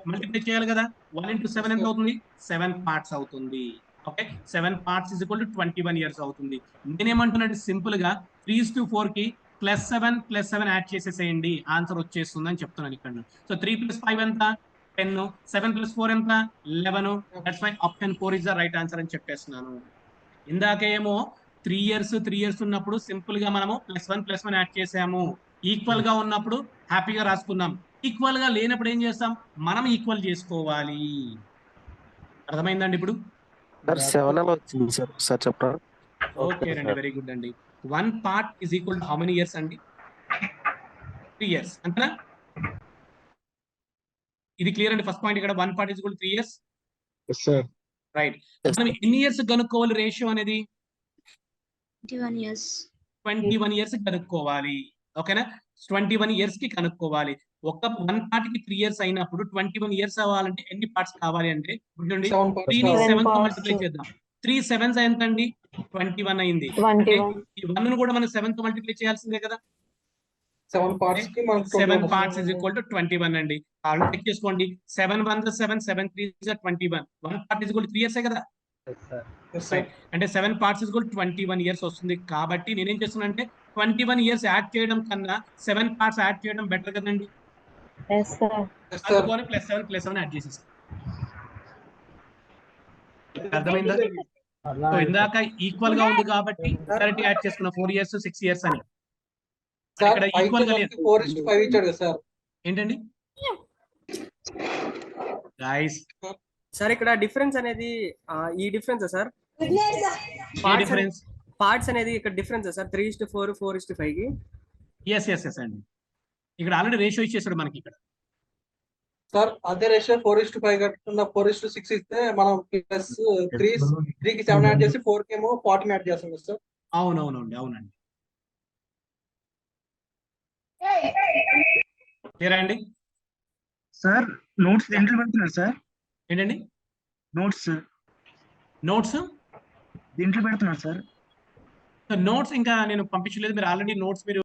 మల్టిప్లై చేయాలి కదా. 1 into 7 ఎంత అవుతుంది? 7 parts అవుతుంది. Okay, 7 parts is equal to 21 years అవుతుంది. నేనేమంటున్నాను సింపుల్ గా 3:4 కి +7 యాడ్ చేసేసేయండి, ఆన్సర్ వచ్చేస్తుంది అని చెప్తున్నాను ఇక్కడ. సో 3 + 5 ఎంత? 10. 7 + 4 ఎంత? 11. That's why option 4 is the right answer అని చెప్పేస్తున్నాను. ఇందాకేమో 3 years ఉన్నప్పుడు సింపుల్ గా మనము +1 యాడ్ చేసాము, ఈక్వల్ గా ఉన్నప్పుడు హ్యాపీగా రాసుకున్నాం. ఈక్వల్ గా లేనప్పుడు ఏం చేస్తాం? మనం ఈక్వల్ చేసుకోవాలి. అర్థమైందండి ఇప్పుడు? సార్ 7 అలా వచ్చింది సార్, సార్ చెప్పరా? ఓకే అండి, వెరీ గుడ్ అండి. 1 part is equal to how many years అండి? 3 years అంతేనా? ఇది క్లియర్ అండి. ఫస్ట్ పాయింట్ ఇక్కడ 1 part is equal to 3 years. Yes sir. Right. మనం ఎన్ని ఇయర్స్ కనుక్కోవాలి రేషియో అనేది? 21 years. 21 years కనుక్కోవాలి. ఓకేనా? 21 years కి కనుక్కోవాలి. ఒక 1 part కి 3 years అయినప్పుడు 21 years అవ్వాలంటే ఎన్ని పార్ట్స్ కావాలి అంటే చూడండి, 3 ని 7 తో మల్టిప్లై చేద్దాం. 3 7s ఎంత అండి? 21 అయింది. అంటే ఈ 1 ను కూడా మనం 7 తో మల్టిప్లై చేయాల్సిందే కదా. 7 parts కి మనం 7 parts is equal to 21 అండి. ఆల్రెడీ చెక్ చేసుకోండి. 7 1 7 7 3 21. 1 part is equal to 3 years కదా. అంటే 7 parts is equal to 21 years వస్తుంది. కాబట్టి నేనేం చేస్తున్నా అంటే 21 years యాడ్ చేయడం కన్నా 7 parts యాడ్ చేయడం బెటర్ కదండి. అందుకని +7 యాడ్ చేసేస్తాం. అర్థమైందా? సో ఇందాక ఈక్వల్ గా ఉంది కాబట్టి క్లారిటీ యాడ్ చేసుకున్న 4 years 6 years అని. ఇక్కడ ఈక్వల్ గా లేదు. 4:5 ఇచ్చాడు కదా సార్. ఏంటండి గైస్? సార్ ఇక్కడ డిఫరెన్స్ అనేది ఈ డిఫరెన్స్ సార్, డిఫరెన్స్ పార్ట్స్ అనేది ఇక్కడ డిఫరెన్స్ సార్ 3:4 4:5 కి. ఎస్ అండి. ఇక్కడ ఆల్రెడీ రేషియో ఇచ్చేసాడు మనకి ఇక్కడ. సార్ అదే రేషియో 4:5 కట్టుకున్న 4:6 ఇస్తే మనం +3 కి 7 యాడ్ చేసి 4 కి ఏమో 40 యాడ్ చేస్తాం కదా సార్. అవునండి. క్లియర్ అండి? సార్ నోట్స్ ఎంట్రీ పెడుతున్నారు సార్. ఏంటండి? నోట్స్ దీంట్లో పెడుతున్నారు సార్. నోట్స్ ఇంకా నేను పంపించలేదు. మీరు ఆల్రెడీ నోట్స్ మీరు